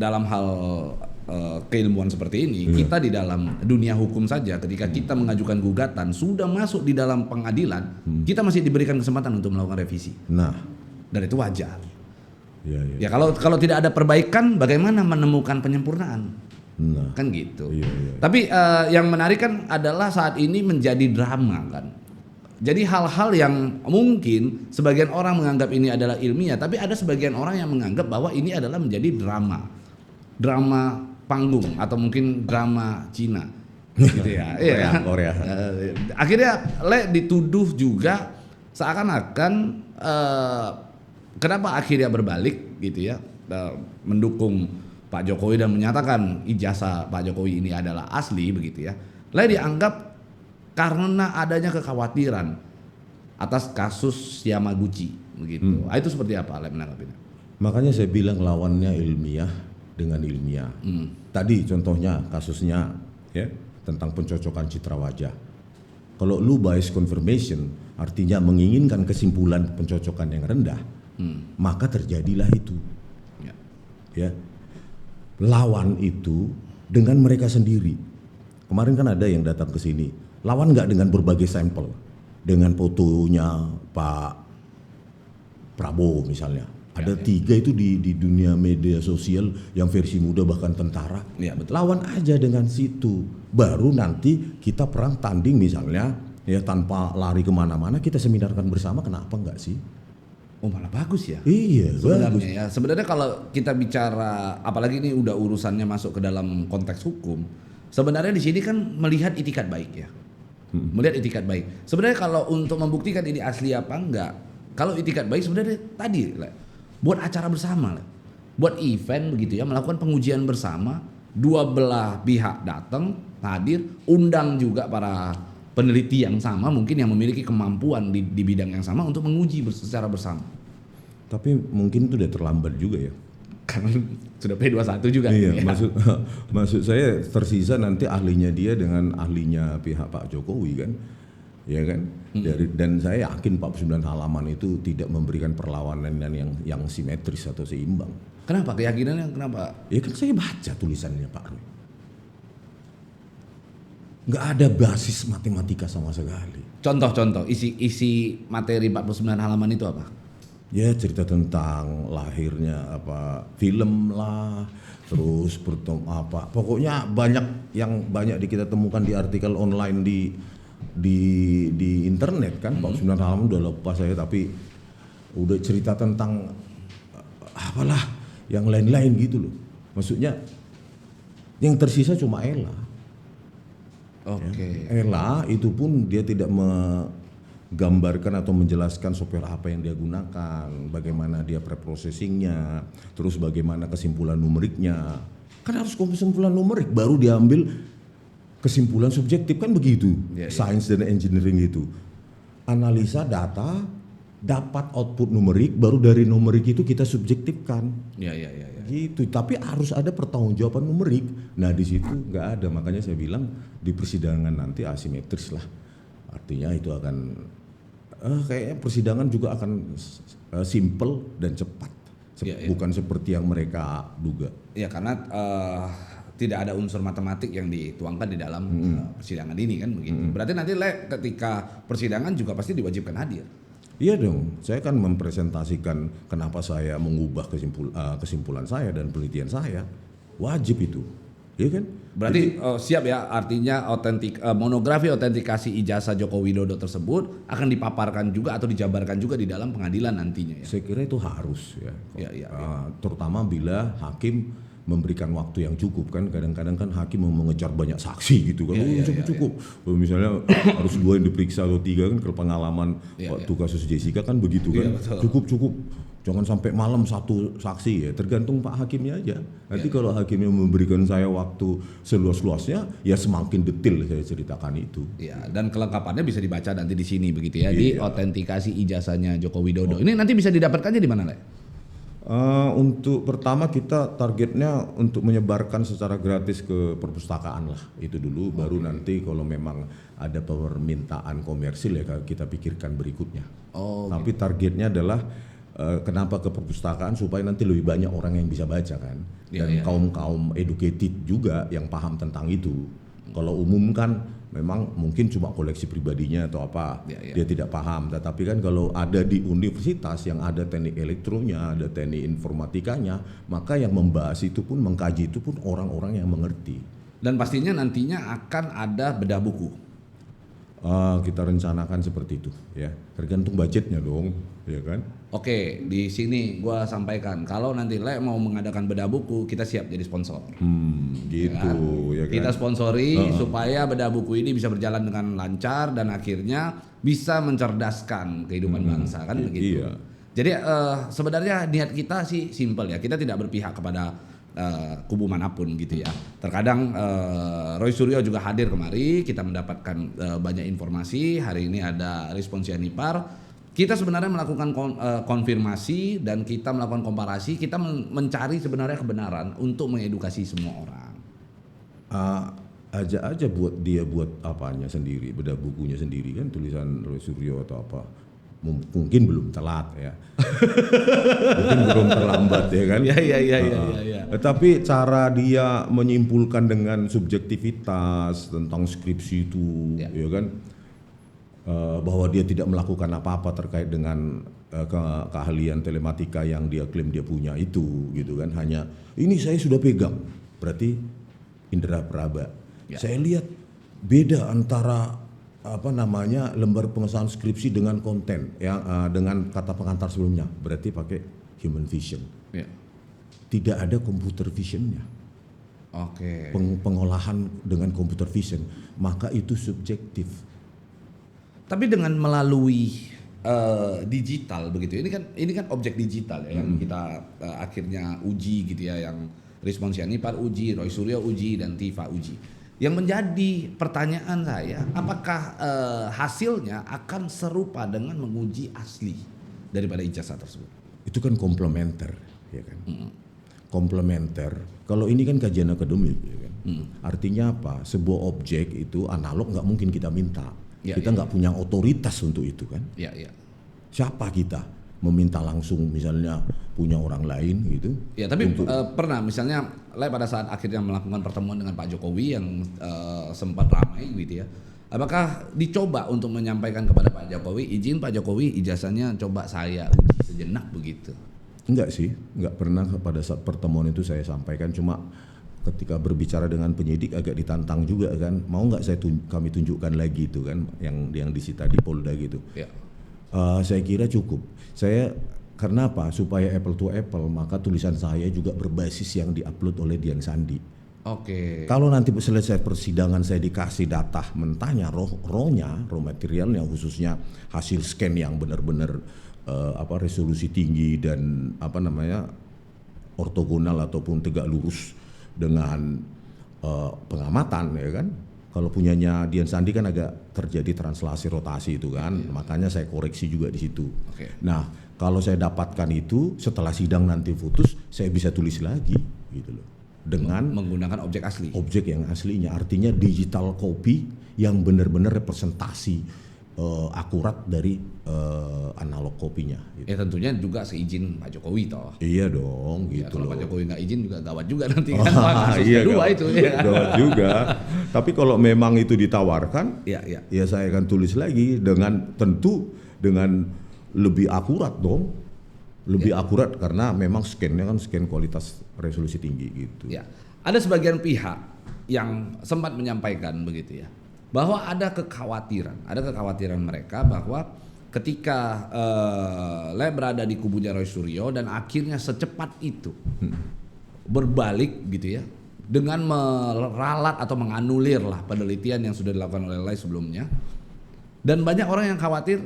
dalam hal keilmuan seperti ini, kita di dalam dunia hukum saja ketika kita mengajukan gugatan sudah masuk di dalam pengadilan, kita masih diberikan kesempatan untuk melakukan revisi. Nah, dan itu wajar. Ya kalau tidak ada perbaikan, bagaimana menemukan penyempurnaan? Nah, kan gitu. Iya. Tapi yang menarik kan adalah saat ini menjadi drama kan. Jadi hal-hal yang mungkin sebagian orang menganggap ini adalah ilmiah, tapi ada sebagian orang yang menganggap bahwa ini adalah menjadi drama panggung atau mungkin drama Cina, gitu ya. Korea. Akhirnya dituduh juga seakan-akan kenapa akhirnya berbalik gitu ya, mendukung Pak Jokowi dan menyatakan ijazah Pak Jokowi ini adalah asli begitu ya. Dianggap karena adanya kekhawatiran atas kasus Yamaguchi begitu. Itu seperti apa menanggapinya? Makanya saya bilang lawannya ilmiah dengan ilmiah. Tadi contohnya kasusnya ya tentang pencocokan citra wajah. Kalau lu bias confirmation artinya menginginkan kesimpulan pencocokan yang rendah, maka terjadilah itu. Ya. Lawan itu dengan mereka sendiri. Kemarin kan ada yang datang ke sini. Lawan nggak dengan berbagai sampel, dengan fotonya Pak Prabowo misalnya. Ada 3 itu di dunia media sosial yang versi muda bahkan tentara. Ya, betul. Lawan aja dengan situ. Baru nanti kita perang tanding misalnya ya tanpa lari kemana-mana kita seminarkan bersama, kenapa enggak sih? Oh malah bagus ya. Iya sebenarnya bagus. ya. Sebenarnya kalau kita bicara apalagi ini udah urusannya masuk ke dalam konteks hukum. Sebenarnya di sini kan melihat itikat baik ya. Melihat itikat baik. Sebenarnya kalau untuk membuktikan ini asli apa enggak, kalau itikat baik sebenarnya tadi buat acara bersama, buat event begitu ya, melakukan pengujian bersama, dua belah pihak datang, hadir, undang juga para peneliti yang sama mungkin yang memiliki kemampuan di bidang yang sama untuk menguji secara bersama. Tapi mungkin itu udah terlambat juga ya. Karena sudah P21 juga. Iya, ya. maksud saya tersisa nanti ahlinya dia dengan ahlinya pihak Pak Jokowi kan. Ya kan? Dan saya yakin 49 halaman itu tidak memberikan perlawanan yang simetris atau seimbang. Kenapa? Keyakinannya kenapa? Ya kan saya baca tulisannya Pak Roy. Nggak ada basis matematika sama sekali. Contoh-contoh isi materi 49 halaman itu apa? Ya cerita tentang lahirnya apa film lah, terus pokoknya banyak yang banyak kita temukan di artikel online di internet kan. Pak Sunan Halaman udah lepas saya, tapi udah cerita tentang apalah yang lain-lain gitu loh. Maksudnya yang tersisa cuma Ella. Oke. Ella itu pun dia tidak menggambarkan atau menjelaskan software apa yang dia gunakan, bagaimana dia preprocessingnya, terus bagaimana kesimpulan numeriknya. Kan harus kesimpulan numerik baru diambil kesimpulan subjektif kan begitu. Sains dan engineering itu. Analisa data, dapat output numerik, baru dari numerik itu kita subjektifkan. Ya. Gitu, tapi harus ada pertanggungjawaban numerik. Nah di situ nggak ada, makanya saya bilang di persidangan nanti asimetris lah. Artinya itu akan kayaknya persidangan juga akan simple dan cepat, bukan seperti yang mereka duga. Ya karena tidak ada unsur matematik yang dituangkan di dalam persidangan ini kan begitu. Berarti nanti ketika persidangan juga pasti diwajibkan hadir. Iya dong, saya kan mempresentasikan kenapa saya mengubah kesimpulan saya dan penelitian saya, wajib itu, iya kan? Berarti siap ya, artinya monografi autentikasi ijazah Joko Widodo tersebut akan dipaparkan juga atau dijabarkan juga di dalam pengadilan nantinya ya? Saya kira itu harus ya. Ya. Terutama bila hakim memberikan waktu yang cukup kan, kadang-kadang kan hakim mau mengejar banyak saksi gitu kan, cukup. Misalnya harus 2 yang diperiksa atau 3 kan, kalau pengalaman waktu kasus Jessica kan begitu kan, cukup. Jangan sampai malam 1 saksi ya, tergantung Pak Hakimnya aja. Nanti kalau hakimnya memberikan saya waktu seluas-luasnya, ya semakin detail saya ceritakan itu. Ya, dan kelengkapannya bisa dibaca nanti di sini begitu ya, di autentikasi ijazahnya Joko Widodo. Ini nanti bisa didapatkannya di mana, Le? Untuk pertama kita targetnya untuk menyebarkan secara gratis ke perpustakaan lah, itu dulu. Baru nanti kalau memang ada permintaan komersil ya kita pikirkan berikutnya. Tapi targetnya adalah kenapa ke perpustakaan, supaya nanti lebih banyak orang yang bisa baca kan, dan kaum educated juga yang paham tentang itu. Kalau umum kan memang mungkin cuma koleksi pribadinya atau apa, dia tidak paham. Tetapi kan kalau ada di universitas yang ada teknik elektronya, ada teknik informatikanya, maka yang membahas itu pun, mengkaji itu pun orang-orang yang mengerti. Dan pastinya nantinya akan ada bedah buku. Kita rencanakan seperti itu ya, tergantung budgetnya dong, ya kan. Oke, di sini gua sampaikan kalau nanti Le mau mengadakan bedah buku, kita siap jadi sponsor. Gitu ya kan. Kita sponsori supaya bedah buku ini bisa berjalan dengan lancar dan akhirnya bisa mencerdaskan kehidupan bangsa kan begitu. Iya. Jadi sebenarnya niat kita sih simpel ya, kita tidak berpihak kepada kubu manapun gitu ya. Terkadang Roy Suryo juga hadir kemari, kita mendapatkan banyak informasi. Hari ini ada Respons Yanipar. Kita sebenarnya melakukan konfirmasi dan kita melakukan komparasi. Kita mencari sebenarnya kebenaran untuk mengedukasi semua orang. Aja buat apanya sendiri, bedah bukunya sendiri kan, tulisan Roy Suryo atau apa. Mungkin belum telat ya. Mungkin belum terlambat ya kan. Iya. Tapi cara dia menyimpulkan dengan subjektivitas tentang skripsi itu ya kan, bahwa dia tidak melakukan apa-apa terkait dengan keahlian telematika yang dia klaim dia punya itu gitu kan, hanya ini saya sudah pegang, berarti indera peraba. Saya lihat beda antara lembar pengesahan skripsi dengan konten yang dengan kata pengantar sebelumnya, berarti pakai human vision. Tidak ada computer visionnya. Pengolahan dengan computer vision, maka itu subjektif. Tapi dengan melalui digital begitu, ini kan objek digital ya, yang kita akhirnya uji gitu ya, yang Respons Yanipar uji, Roy Suryo uji, dan Tifa uji. Yang menjadi pertanyaan saya, apakah hasilnya akan serupa dengan menguji asli daripada ijazah tersebut? Itu kan komplementer, ya kan? Komplementer. Kalau ini kan kajian akademik, ya kan? Artinya apa? Sebuah objek itu analog nggak mungkin kita minta. Kita nggak punya otoritas untuk itu kan? Siapa kita meminta langsung misalnya punya orang lain gitu? Ya tapi pernah misalnya pada saat akhirnya melakukan pertemuan dengan Pak Jokowi yang sempat ramai gitu ya, Apakah dicoba untuk menyampaikan kepada Pak Jokowi, izin Pak Jokowi ijazahnya coba saya uji sejenak begitu? Enggak sih, enggak pernah pada saat pertemuan itu saya sampaikan, cuma ketika berbicara dengan penyidik agak ditantang juga kan, mau nggak kami tunjukkan lagi itu kan, yang disita di Polda gitu. Ya. Saya kira cukup. Karena apa? Supaya apple to apple, maka tulisan saya juga berbasis yang diupload oleh Dian Sandi. Oke. Kalau nanti selesai persidangan saya dikasih data mentahnya, raw materialnya, khususnya hasil scan yang benar-benar resolusi tinggi dan ortogonal ataupun tegak lurus dengan pengamatan, ya kan. Kalau punyanya Dian Sandi kan agak terjadi translasi rotasi itu kan, makanya saya koreksi juga di situ. Oke. Nah, kalau saya dapatkan itu setelah sidang nanti putus, saya bisa tulis lagi gitu loh. Dengan menggunakan objek asli. Objek yang aslinya, artinya digital copy yang benar-benar representasi akurat dari analog kopinya. Gitu. Ya tentunya juga seizin Pak Jokowi toh. Iya dong, Ya, gitu kalau loh. Pak Jokowi nggak izin juga gawat juga nanti kan. Kasus Iya, kedua itu. Ya. gawat juga. Tapi kalau memang itu ditawarkan, Ya. ya saya akan tulis lagi dengan lebih akurat dong. Lebih akurat karena memang scan-nya kan scan kualitas resolusi tinggi gitu. Ya. Ada sebagian pihak yang sempat menyampaikan begitu ya, bahwa ada kekhawatiran mereka bahwa ketika Le berada di kubunya Roy Suryo dan akhirnya secepat itu berbalik gitu ya, dengan meralat atau menganulir lah penelitian yang sudah dilakukan oleh Le sebelumnya, dan banyak orang yang khawatir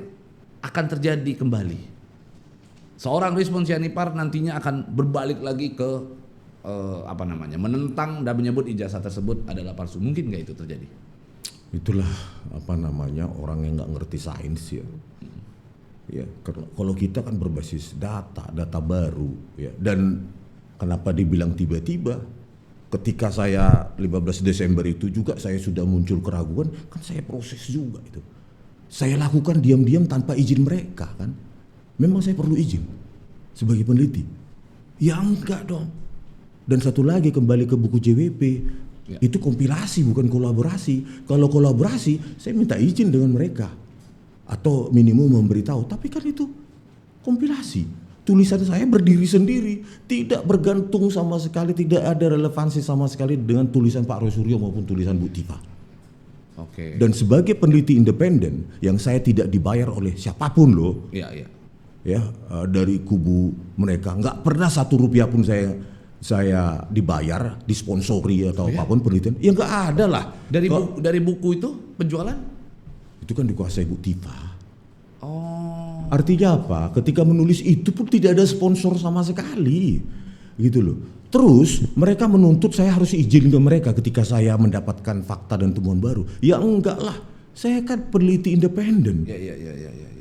akan terjadi kembali. Seorang Rizwan Syahipar nantinya akan berbalik lagi ke menentang dan menyebut ijazah tersebut adalah palsu. Mungkin nggak itu terjadi? Itulah orang yang nggak ngerti sains ya. Ya, kalau kita kan berbasis data baru ya. Dan kenapa dibilang tiba-tiba? Ketika saya 15 Desember itu juga saya sudah muncul keraguan, kan saya proses juga itu. Saya lakukan diam-diam tanpa izin mereka kan. Memang saya perlu izin sebagai peneliti? Ya enggak dong. Dan satu lagi kembali ke buku JWP, ya. Itu kompilasi bukan kolaborasi. Kalau kolaborasi saya minta izin dengan mereka atau minimum memberitahu. Tapi kan itu kompilasi. Tulisan saya berdiri sendiri, tidak bergantung sama sekali, tidak ada relevansi sama sekali dengan tulisan Pak Roy Suryo maupun tulisan Bu Tifa. Oke. Dan sebagai peneliti independen yang saya tidak dibayar oleh siapapun loh. Iya. Ya, dari kubu mereka nggak pernah 1 rupiah pun saya dibayar, disponsori atau apapun penelitian. Ya nggak ada lah. Dari buku itu penjualan? Itu kan dikuasai Bu Tifa. Oh. Artinya apa? Ketika menulis itu pun tidak ada sponsor sama sekali, gitu loh. Terus mereka menuntut saya harus izin ke mereka ketika saya mendapatkan fakta dan temuan baru. Ya enggak lah. Saya kan peneliti independen. Iya.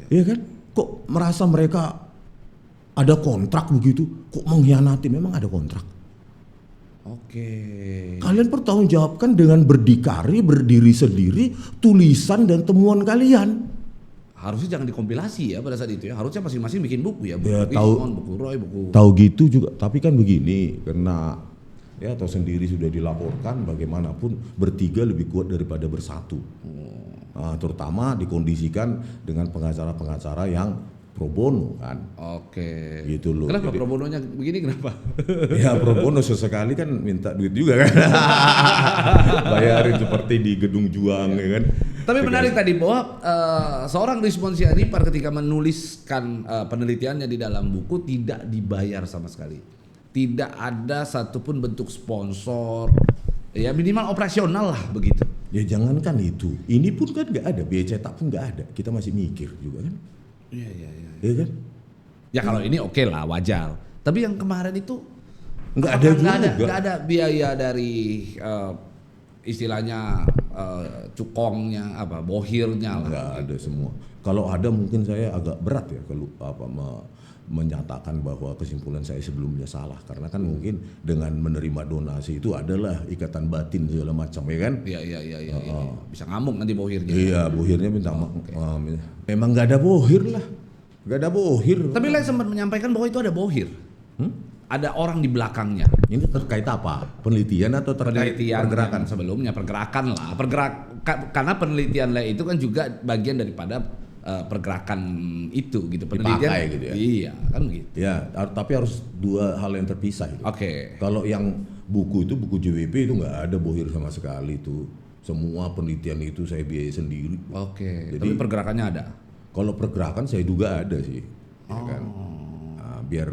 Iya kan? Kok merasa mereka ada kontrak begitu? Kok mengkhianati? Memang ada kontrak. Oke. Kalian pertanggungjawabkan dengan berdikari, berdiri sendiri, tulisan dan temuan kalian. Harusnya jangan dikompilasi ya pada saat itu ya. Harusnya masing-masing bikin buku ya. Buku Ya, buku Roy, buku. Tahu gitu juga. Tapi kan begini, karena ya atau sendiri sudah dilaporkan, bagaimanapun bertiga lebih kuat daripada bersatu. Terutama dikondisikan dengan pengacara-pengacara yang pro bono kan. Oke. Gitu loh. Kenapa pro bononya begini kenapa? Ya pro bono sesekali kan minta duit juga kan. Bayarin seperti di Gedung Juang ya kan. Tapi menarik tadi bahwa seorang Rizwan Syahipar ketika menuliskan penelitiannya di dalam buku tidak dibayar sama sekali. Tidak ada satupun bentuk sponsor. Ya minimal operasional lah begitu. Ya jangankan itu, ini pun kan nggak ada, biaya cetak pun nggak ada. Kita masih mikir juga kan. Iya. Iya kan? Ya kalau ini oke lah, wajar. Tapi yang kemarin itu nggak ada juga. Nggak ada biaya dari istilahnya cukongnya, bohirnya lah. Nggak ada semua. Kalau ada mungkin saya agak berat ya kalau menyatakan bahwa kesimpulan saya sebelumnya salah, karena kan mungkin dengan menerima donasi itu adalah ikatan batin segala macam ya kan. Iya. Bisa ngamuk nanti bohirnya. Iya, bohirnya minta memang nggak ada bohir lah, nggak ada bohir. Tapi lain sempat menyampaikan bahwa itu ada bohir. Ada orang di belakangnya. Ini terkait apa? Penelitian atau terkait pergerakan? Sebelumnya pergerakan lah, karena penelitian itu kan juga bagian daripada pergerakan itu gitu, penelitian Dipakai gitu ya. Iya, kan gitu. Ya, tapi harus dua hal yang terpisah gitu. Oke. Kalau yang buku JWP itu nggak ada bohir sama sekali tuh. Semua penelitian itu saya biayai sendiri. Oke. Jadi Tapi pergerakannya ada. kalau pergerakan saya duga ada sih, ya kan. Nah, biar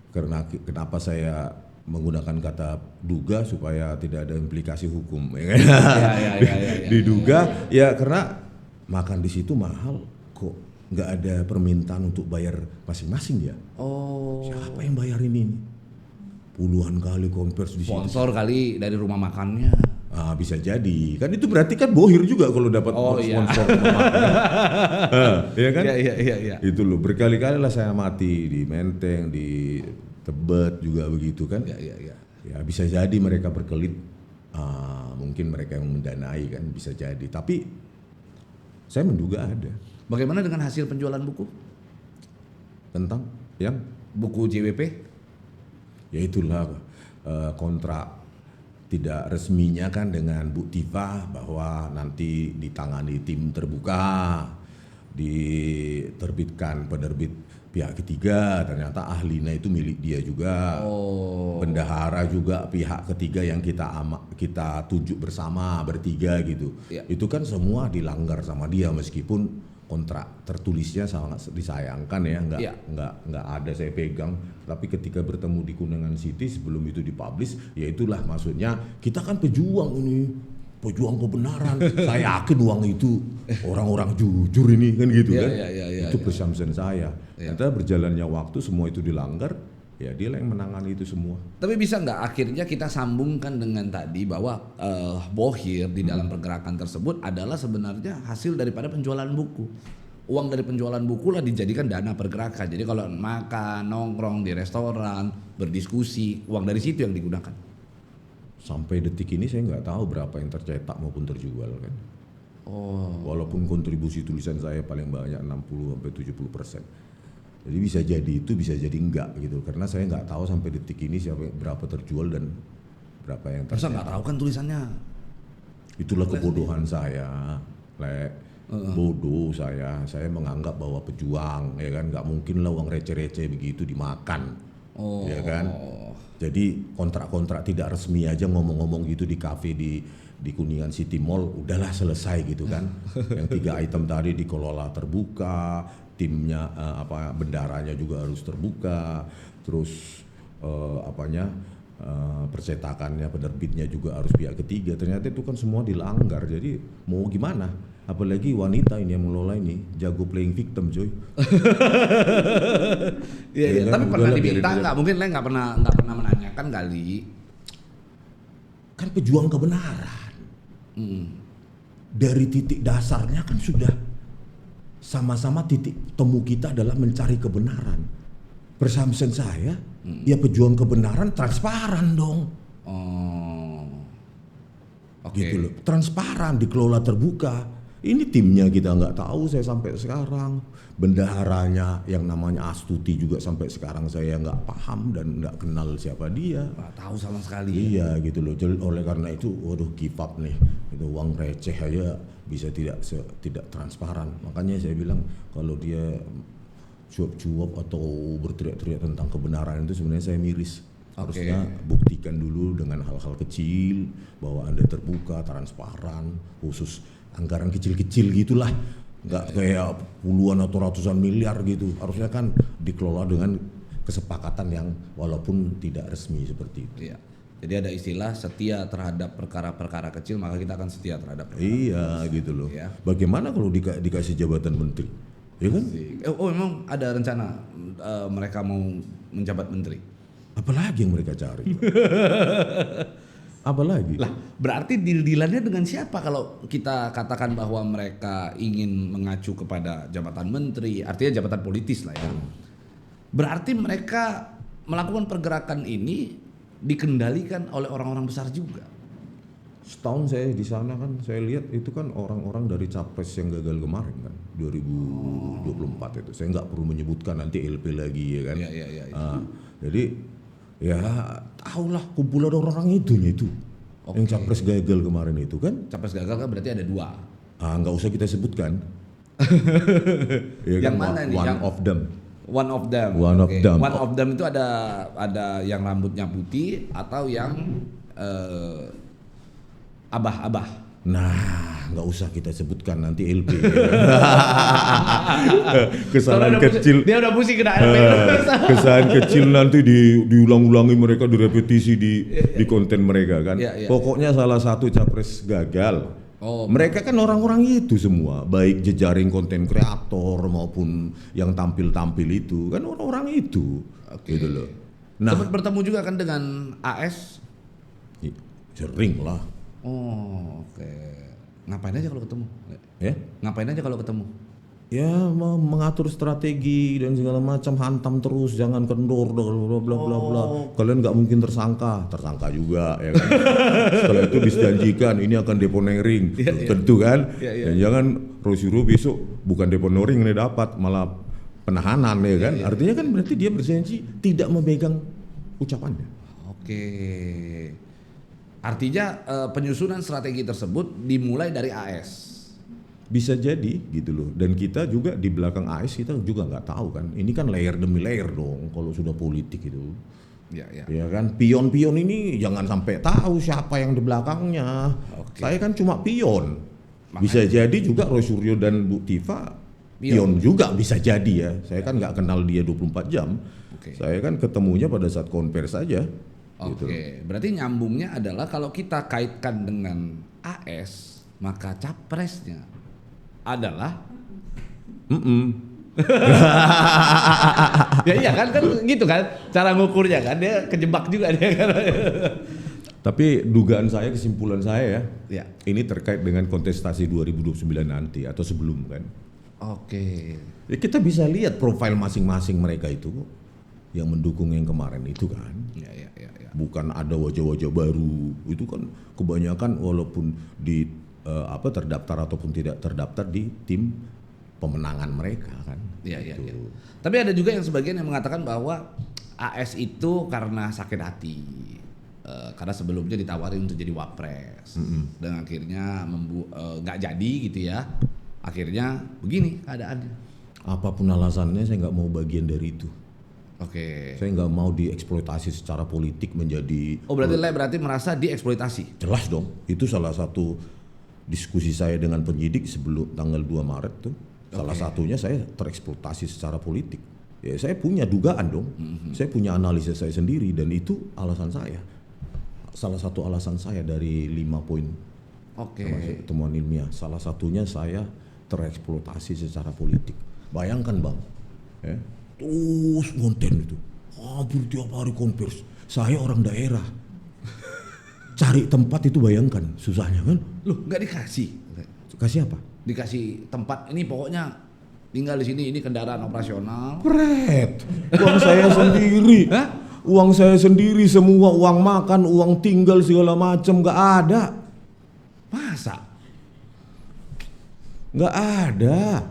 karena kenapa saya menggunakan kata duga supaya tidak ada implikasi hukum, ya kan? Ya. Diduga ya karena makan di situ mahal kok nggak ada permintaan untuk bayar masing-masing ya. Oh. Siapa yang bayar ini? Puluhan kali konvers di situ. Sponsor kali dari rumah makannya. Ah, bisa jadi. Kan itu berarti kan bohir juga kalau dapat sponsor rumah makan. Ya kan? Iya. Itu loh, berkali-kali lah saya mati di Menteng, di Tebet juga begitu kan. Iya. Ya bisa jadi mereka berkelit, mungkin mereka yang mendanai kan, bisa jadi. Tapi saya menduga ada. Bagaimana dengan hasil penjualan buku? Tentang yang Buku JWP? ya itulah kontrak tidak resminya kan dengan Bu Tifa bahwa nanti ditangani tim terbuka, diterbitkan penerbit pihak ketiga, ternyata ahlinya itu milik dia juga. Bendahara juga pihak ketiga yang kita tunjuk bersama bertiga gitu. Ya. Itu kan semua dilanggar sama dia meskipun kontrak tertulisnya sangat disayangkan ya, nggak ada saya pegang. Tapi ketika bertemu di Kuningan City sebelum itu dipublish, ya itulah maksudnya kita kan pejuang ini, pejuang kebenaran. Saya yakin uang itu orang-orang jujur ini kan gitu kan. Itu presumption saya. Ternyata berjalannya waktu semua itu dilanggar, ya dia yang menangani itu semua. Tapi bisa nggak akhirnya kita sambungkan dengan tadi bahwa bohir di dalam pergerakan tersebut adalah sebenarnya hasil daripada penjualan buku. Uang dari penjualan buku lah dijadikan dana pergerakan. Jadi kalau makan, nongkrong di restoran, berdiskusi, uang dari situ yang digunakan. Sampai detik ini saya nggak tahu berapa yang tercetak maupun terjual kan. Walaupun kontribusi tulisan saya paling banyak 60-70%. Jadi bisa jadi itu, bisa jadi enggak gitu. Karena saya nggak tahu sampai detik ini berapa terjual dan berapa yang tercetak. Masa nggak tahu kan tulisannya? Itulah kebodohan saya, bodoh saya menganggap bahwa pejuang, ya kan, nggak mungkin lah uang receh-receh begitu dimakan, ya kan. Jadi kontrak-kontrak tidak resmi aja ngomong-ngomong gitu di kafe di Kuningan City Mall, udahlah selesai gitu kan. Yang 3 item tadi dikelola terbuka, timnya bendaranya juga harus terbuka, terus percetakannya, penerbitnya juga harus pihak ketiga. Ternyata itu kan semua dilanggar. Jadi mau gimana? Apalagi wanita ini yang mengelola ini jago playing victim, coy. Iya. Tapi pernah diminta nggak? Mungkin Leng nggak pernah menanyakan kali. Kan pejuang kebenaran. Dari titik dasarnya kan sudah sama-sama titik temu kita adalah mencari kebenaran. Presumption saya, ya pejuang kebenaran transparan dong. Gitu loh, transparan, dikelola terbuka. Ini timnya kita nggak tahu saya sampai sekarang. Bendaharanya yang namanya Astuti juga sampai sekarang saya nggak paham dan nggak kenal siapa dia. Nggak tahu sama sekali. Iya gitu loh. Oleh karena itu, waduh give up nih. Itu uang receh aja bisa tidak transparan. Makanya saya bilang kalau dia cuap-cuap atau berteriak-teriak tentang kebenaran itu sebenarnya saya miris. Harusnya buktikan dulu dengan hal-hal kecil bahwa Anda terbuka, transparan, khusus anggaran kecil-kecil gitulah, nggak kayak puluhan atau ratusan miliar gitu. Harusnya kan dikelola dengan kesepakatan yang walaupun tidak resmi seperti itu. Iya. Jadi ada istilah setia terhadap perkara-perkara kecil, maka kita akan setia terhadap perkara. Iya gitu loh. Ya. Bagaimana kalau dikasih jabatan menteri? Ya kan? Memang ada rencana mereka mau menjabat menteri? Apalagi yang mereka cari? Apalagi? Lah, berarti deal-dealannya dengan siapa kalau kita katakan bahwa mereka ingin mengacu kepada jabatan menteri, artinya jabatan politis lah ya. Berarti mereka melakukan pergerakan ini dikendalikan oleh orang-orang besar juga. Setahun saya di sana kan, saya lihat itu kan orang-orang dari capres yang gagal kemarin kan, 2024 itu. Saya nggak perlu menyebutkan nanti LP lagi ya kan. Iya. Jadi ya tahulah kumpulan orang-orang itu. Yang capres gagal kemarin itu kan? Capres gagal kan berarti ada 2. Nggak usah kita sebutkan. Ya Yang kan? mana nih? One Yang- of them. One of them. One of Oke. them. One of them itu ada yang rambutnya putih atau yang abah-abah. Nah, nggak usah kita sebutkan nanti LP. Kesalahan Soalnya kecil. dia udah pusing kena LP. Kesalahan kecil nanti diulang-ulangi mereka, direpetisi di konten mereka kan. Iya, iya. Pokoknya salah satu capres gagal. Oh, Mereka kan orang-orang itu semua, baik jejaring konten kreator maupun yang tampil-tampil itu kan orang-orang itu. Oke. Gitu loh. Nah, sempat bertemu juga kan dengan AS. sering lah. Oh, oke. Ngapain aja kalau ketemu? Ya. Ngapain aja kalau ketemu? Ya mengatur strategi dan segala macam, hantam terus, jangan kendor, bla bla bla bla bla. Kalian nggak mungkin tersangka juga ya kan. Setelah itu dijanjikan ini akan deponering, tentu kan. Iya, iya. Dan jangan Rosiro besok bukan deponering yang dapat, malah penahanan ya kan. Artinya kan berarti dia berjanji tidak memegang ucapannya. Oke. Artinya penyusunan strategi tersebut dimulai dari AS. Bisa jadi gitu loh. Dan kita juga di belakang AS kita juga nggak tahu kan. Ini kan layer demi layer dong kalau sudah politik itu. Ya, ya. Ya kan, pion-pion ini jangan sampai tahu siapa yang di belakangnya. Oke. Saya kan cuma pion. Bisa jadi juga Roy Suryo dan Bu Tifa pion juga bisa jadi ya. Saya kan nggak kenal dia 24 jam. Oke. Saya kan ketemunya pada saat konvers saja. Gitu. Oke, berarti nyambungnya adalah kalau kita kaitkan dengan AS, maka capresnya adalah ya iya kan gitu kan cara ngukurnya kan, dia kejebak juga dia kan. Tapi dugaan saya, kesimpulan saya Ya. ini terkait dengan kontestasi 2029 nanti atau sebelum kan. Oke. Ya, kita bisa lihat profil masing-masing mereka itu yang mendukung yang kemarin itu kan. Ya, ya, ya, ya. Bukan ada wajah-wajah baru, itu kan kebanyakan walaupun di terdaftar ataupun tidak terdaftar di tim pemenangan mereka kan. Iya, iya, Gitu. iya. Tapi ada juga yang sebagian yang mengatakan bahwa AS itu karena sakit hati. Karena sebelumnya ditawari untuk jadi wapres dan akhirnya nggak jadi gitu ya. Akhirnya begini keadaannya. Apapun alasannya saya nggak mau bagian dari itu. Oke. Saya nggak mau dieksploitasi secara politik menjadi. Oh berarti merasa dieksploitasi. Jelas dong, itu salah satu diskusi saya dengan penyidik sebelum tanggal 2 Maret tuh. Salah satunya saya tereksploitasi secara politik. Ya saya punya dugaan dong, saya punya analisa saya sendiri dan itu alasan saya. Salah satu alasan saya dari 5 poin Oke. termasuk temuan ilmiah. Salah satunya saya tereksploitasi secara politik. Bayangkan bang, ya, terus konten itu, hampir tiap hari konvers. Saya orang daerah, cari tempat itu bayangkan susahnya kan? Loh nggak dikasih? Kasih apa? Dikasih tempat ini pokoknya tinggal di sini, ini kendaraan operasional. Pret, uang saya sendiri. Hah? Uang saya sendiri semua, uang makan, uang tinggal segala macam nggak ada. Masa? Nggak ada.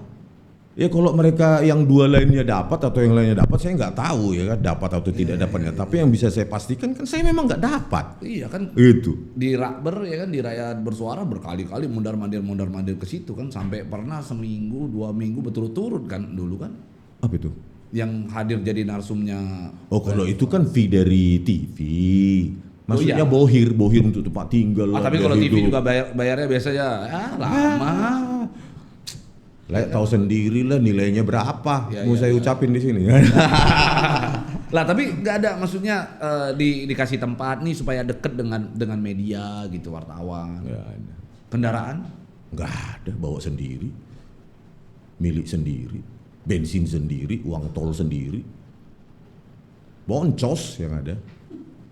Ya kalau mereka yang dua lainnya dapat atau yang lainnya dapat saya nggak tahu ya kan dapat atau tidak dapatnya. Tapi yang bisa saya pastikan kan saya memang nggak dapat. Iya kan Itu. di Rakber ya kan, di Rakyat Bersuara berkali-kali mondar-mandir ke situ kan, sampai pernah seminggu 2 minggu berturut-turut kan dulu kan Apa itu? yang hadir jadi narsumnya. Oh kalau itu kan fee dari TV. Maksudnya iya. bohir untuk tempat tinggal. Tapi biaya kalau TV hidup. juga bayarnya biasanya lama. Lah tahu sendiri lah nilainya berapa. Ya, Mau ya, saya ya. ucapin di sini. Lah tapi nggak ada maksudnya dikasih tempat nih supaya deket dengan media gitu, wartawan. Nggak ada. Kendaraan? Nggak ada, bawa sendiri. Milik sendiri. Bensin sendiri, uang tol sendiri. Boncos yang ada.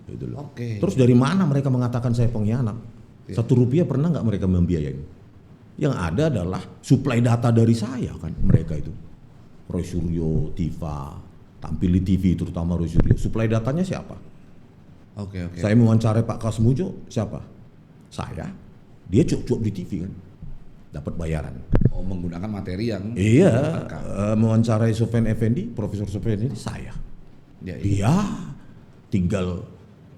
Gitu loh. Oke. Terus dari mana mereka mengatakan saya pengkhianat? Rp1 pernah nggak mereka membiayai? Yang ada adalah suplai data dari saya kan mereka itu. Roy Suryo, Tifa, tampil di TV terutama Roy Suryo. Suplai datanya siapa? Oke. Saya mewawancarai Pak Kasmujo, siapa? Saya. Dia cuap-cuap di TV kan. Dapat bayaran. Oh, menggunakan materi yang Iya, mewawancarai Sofyan Effendi, Profesor Sofyan Effendi, saya. Ya, iya. Dia tinggal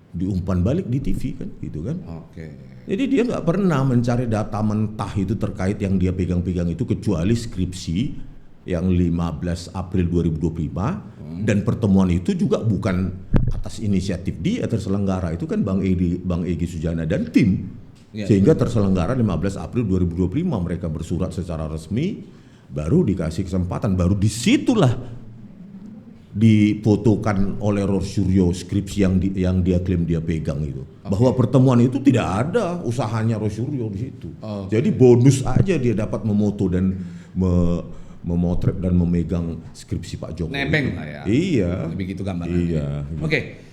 diumpan balik di TV kan, gitu kan. Oke. Jadi dia nggak pernah mencari data mentah itu terkait yang dia pegang-pegang itu kecuali skripsi yang 15 April 2025 dan pertemuan itu juga bukan atas inisiatif dia terselenggara, itu kan Bang Egy Sujana dan tim. Sehingga terselenggara 15 April 2025 mereka bersurat secara resmi, baru dikasih kesempatan, baru disitulah difotokan oleh Rosuryo skripsi yang dia klaim dia pegang itu. Bahwa pertemuan itu tidak ada usahanya Rosuryo di situ. Jadi bonus aja dia dapat memoto dan memotret dan memegang skripsi Pak Jokowi. Nebeng lah ya. Iya. Begitu gambarannya. Iya. Oke.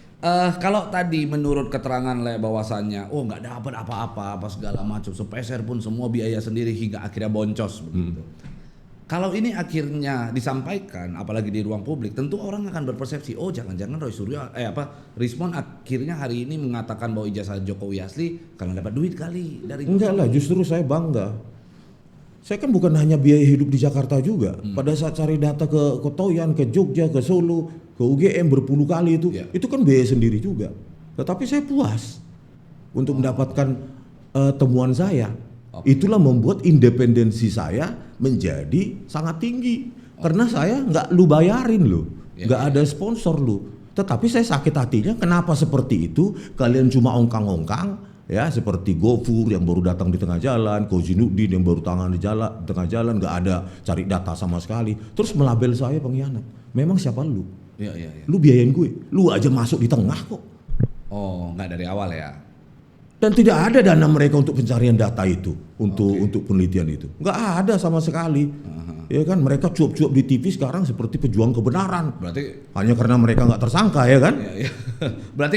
Kalau tadi menurut keterangan Le bahwasannya nggak dapat apa-apa segala macam, sepeser pun semua biaya sendiri hingga akhirnya boncos begitu. Kalau ini akhirnya disampaikan, apalagi di ruang publik, tentu orang akan berpersepsi, jangan-jangan Rismon akhirnya hari ini mengatakan bahwa ijazah Jokowi asli karena dapat duit kali dari. Enggak lah, justru saya bangga. Saya kan bukan hanya biaya hidup di Jakarta juga. Pada saat cari data ke Kotoyan, ke Jogja, ke Solo, ke UGM berpuluh kali itu kan biaya sendiri juga. Tetapi saya puas untuk mendapatkan temuan saya. Itulah membuat independensi saya menjadi sangat tinggi. Karena saya nggak lu bayarin lu, nggak ada sponsor lu. Tetapi saya sakit hatinya kenapa seperti itu, kalian cuma ongkang-ongkang ya, seperti Gofur yang baru datang di tengah jalan, Kozinuddin yang baru tengah jalan, nggak ada cari data sama sekali. Terus melabel saya pengkhianat. Memang siapa lu? Lu biayain gue, lu aja masuk di tengah kok. Nggak dari awal ya. Dan tidak ada dana mereka untuk pencarian data itu, untuk penelitian itu, nggak ada sama sekali. Ya kan, mereka cuap-cuap di TV sekarang seperti pejuang kebenaran. Berarti hanya karena mereka nggak tersangka ya kan? Berarti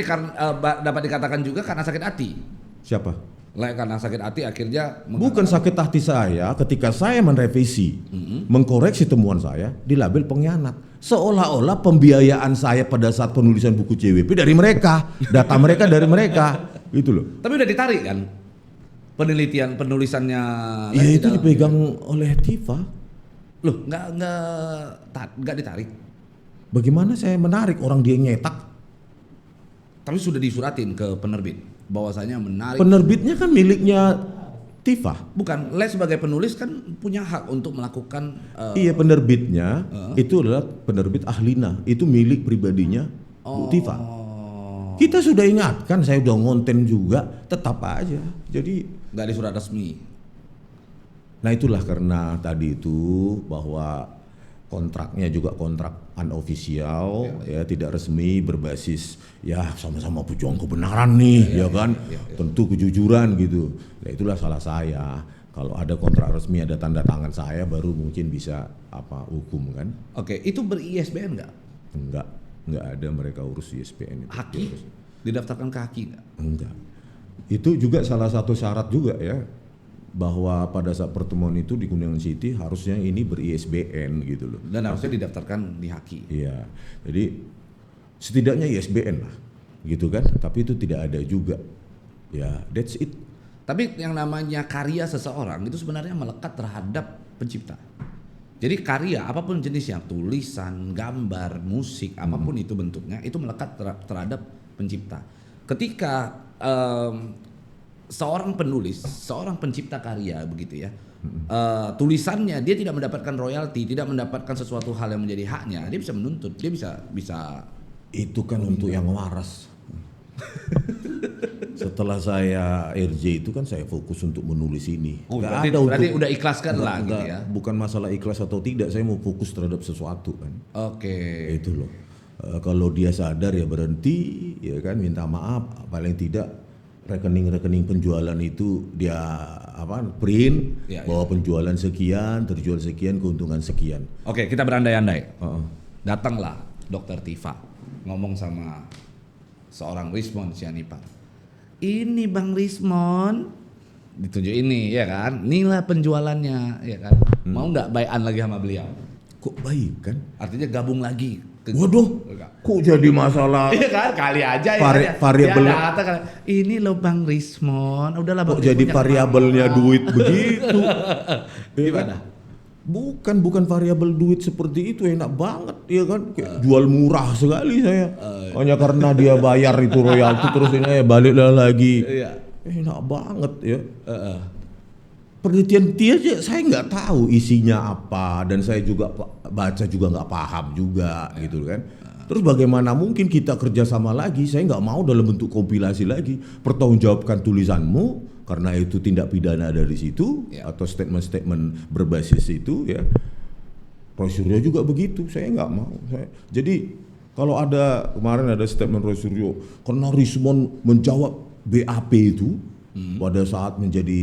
dapat dikatakan juga karena sakit hati. Siapa? Karena sakit hati akhirnya. Bukan sakit hati saya, ketika saya merevisi, mengkoreksi temuan saya, dilabel pengkhianat. Seolah-olah pembiayaan saya pada saat penulisan buku CWP dari mereka, data mereka dari mereka, gitu loh. Tapi udah ditarik kan penulisannya? Ya itu dipegang oleh Tifa. Loh, nggak ditarik. Bagaimana saya menarik orang dia nyetak? Tapi sudah disuratin ke penerbit bahwasanya menarik. Penerbitnya kan miliknya Tifa. Bukan, Le sebagai penulis kan punya hak untuk melakukan. Iya, penerbitnya itu adalah penerbit Ahlina, itu milik pribadinya Bu Tifa. Kita sudah ingatkan, saya udah ngonten juga, tetap aja. Jadi nggak ada surat resmi. Nah itulah karena tadi itu bahwa kontraknya juga kontrak unofficial, ya tidak resmi, berbasis ya sama-sama pejuang kebenaran nih, kan, tentu kejujuran gitu. Nah itulah salah saya. Kalau ada kontrak resmi, ada tanda tangan saya, baru mungkin bisa hukum kan. Oke, itu ber-ISBN nggak? Enggak ada, mereka urus ISBN itu. Haki? Didaftarkan ke Haki nggak? Enggak. Itu juga salah satu syarat juga ya, bahwa pada saat pertemuan itu di Kuningan City harusnya ini ber-ISBN gitu loh. Dan harusnya didaftarkan di Haki. Iya, jadi setidaknya ISBN lah gitu kan, tapi itu tidak ada juga. Ya, that's it. Tapi yang namanya karya seseorang itu sebenarnya melekat terhadap pencipta. Jadi karya apapun jenisnya, tulisan, gambar, musik, apapun itu bentuknya, itu melekat terhadap pencipta. Ketika seorang penulis, seorang pencipta karya begitu ya, tulisannya dia tidak mendapatkan royalti, tidak mendapatkan sesuatu hal yang menjadi haknya, dia bisa menuntut, dia bisa. Itu kan untuk yang waras. Setelah saya RJ itu kan saya fokus untuk menulis ini. Berarti udah ikhlaskan lah gitu ya. Bukan masalah ikhlas atau tidak, saya mau fokus terhadap sesuatu kan. Oke. Itu loh. Kalau dia sadar ya berhenti, ya kan, minta maaf, paling tidak rekening penjualan itu dia print bahwa penjualan sekian, terjual sekian, keuntungan sekian. Oke, kita berandai-andai. Datanglah Dokter Tifa ngomong sama seorang Rismon Sianipar. Ini Bang Rismon, ditunjuk ini ya kan, inilah penjualannya ya kan. Mau nggak buy-an lagi sama beliau? Kok baik kan? Artinya gabung lagi. Waduh, kok jadi masalah? Iya kan, kali aja variabel. Ini loh Bang Rismon, udahlah Bang. Kok jadi variabelnya duit begitu? Gimana? Bukan variabel duit seperti itu, enak banget ya kan, kayak jual murah sekali saya. Hanya karena dia bayar itu royalti terus ini baliklah lagi. Iya. Enak banget ya. Penelitian dia aja saya nggak tahu isinya apa, dan saya juga baca juga nggak paham juga gitu kan. Terus bagaimana mungkin kita kerjasama lagi? Saya nggak mau dalam bentuk kompilasi lagi. Pertanggungjawabkan tulisanmu karena itu tindak pidana dari situ atau statement-statement berbasis itu ya. Roy Suryo juga begitu. Saya nggak mau. Jadi kalau ada kemarin ada statement Roy Suryo karena Rismond menjawab BAP itu pada saat menjadi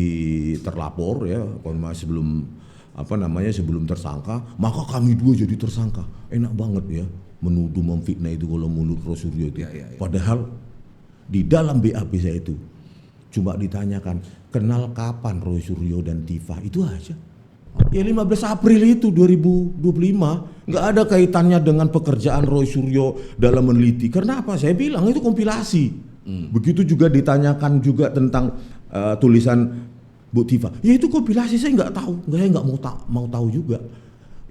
terlapor ya, sebelum sebelum tersangka, maka kami dua jadi tersangka. Enak banget ya. Menuduh memfitnah itu kalau mulut Roy Suryo itu. Padahal di dalam BAP saya itu cuma ditanyakan kenal kapan Roy Suryo dan Tifa, itu aja. Ya 15 April itu 2025, nggak ada kaitannya dengan pekerjaan Roy Suryo dalam meneliti. Karena apa? Saya bilang itu kompilasi. Begitu juga ditanyakan juga tentang tulisan Bu Tifa. Ya itu kompilasi, saya nggak tahu, saya nggak mau tahu juga.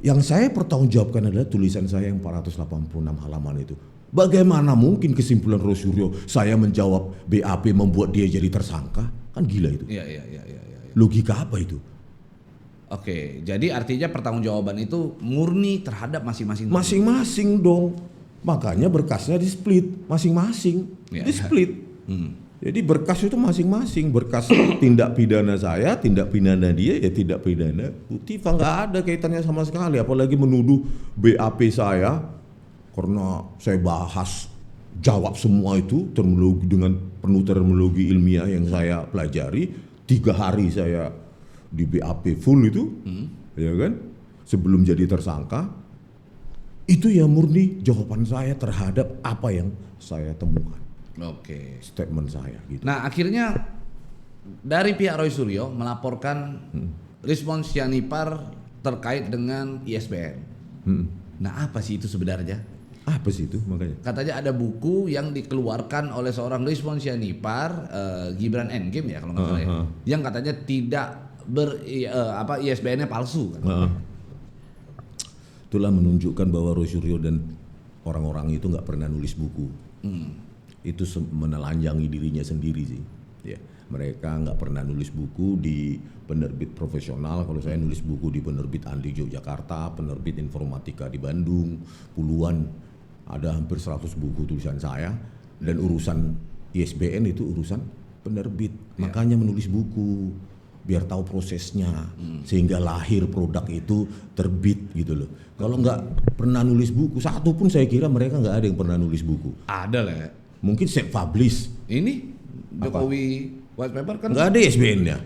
Yang saya pertanggungjawabkan adalah tulisan saya yang 486 halaman itu. Bagaimana mungkin kesimpulan Roy Suryo saya menjawab BAP membuat dia jadi tersangka? Kan gila itu. Iya. Logika apa itu? Oke, jadi artinya pertanggungjawaban itu murni terhadap masing-masing. Masing-masing dong. Makanya berkasnya di split masing-masing. Di split. Jadi berkas itu masing-masing, berkas tindak pidana saya, tindak pidana dia, ya tindak pidana Bu Tifa, nggak ada kaitannya sama sekali. Apalagi menuduh BAP saya karena saya bahas jawab semua itu terminologi dengan penuh terminologi ilmiah yang saya pelajari. 3 hari saya di BAP full itu, ya kan, sebelum jadi tersangka. Itu ya murni jawaban saya terhadap apa yang saya temukan. Oke. Statement saya gitu. Nah akhirnya dari pihak Roy Suryo melaporkan Rismond Sianipar terkait dengan ISBN. Nah apa sih itu sebenarnya? Apa sih itu makanya? Katanya ada buku yang dikeluarkan oleh seorang Rismond Sianipar, Gibran Endgame ya kalau nggak salah ya, yang katanya tidak ISBN-nya palsu kan? Itulah menunjukkan bahwa Roy Suryo dan orang-orang itu nggak pernah nulis buku. Itu menelanjangi dirinya sendiri sih. Ya, mereka nggak pernah nulis buku di penerbit profesional. Kalau saya nulis buku di penerbit Andi Yogyakarta, penerbit informatika di Bandung, puluhan, ada hampir 100 buku tulisan saya. Dan urusan ISBN itu urusan penerbit. Makanya menulis buku biar tahu prosesnya, sehingga lahir produk itu terbit gitu loh. Kalau nggak pernah nulis buku, satu pun saya kira mereka nggak ada yang pernah nulis buku. Ada lah ya. Mungkin saya publish. Ini Jokowi white paper kan nggak ada ISBN-nya.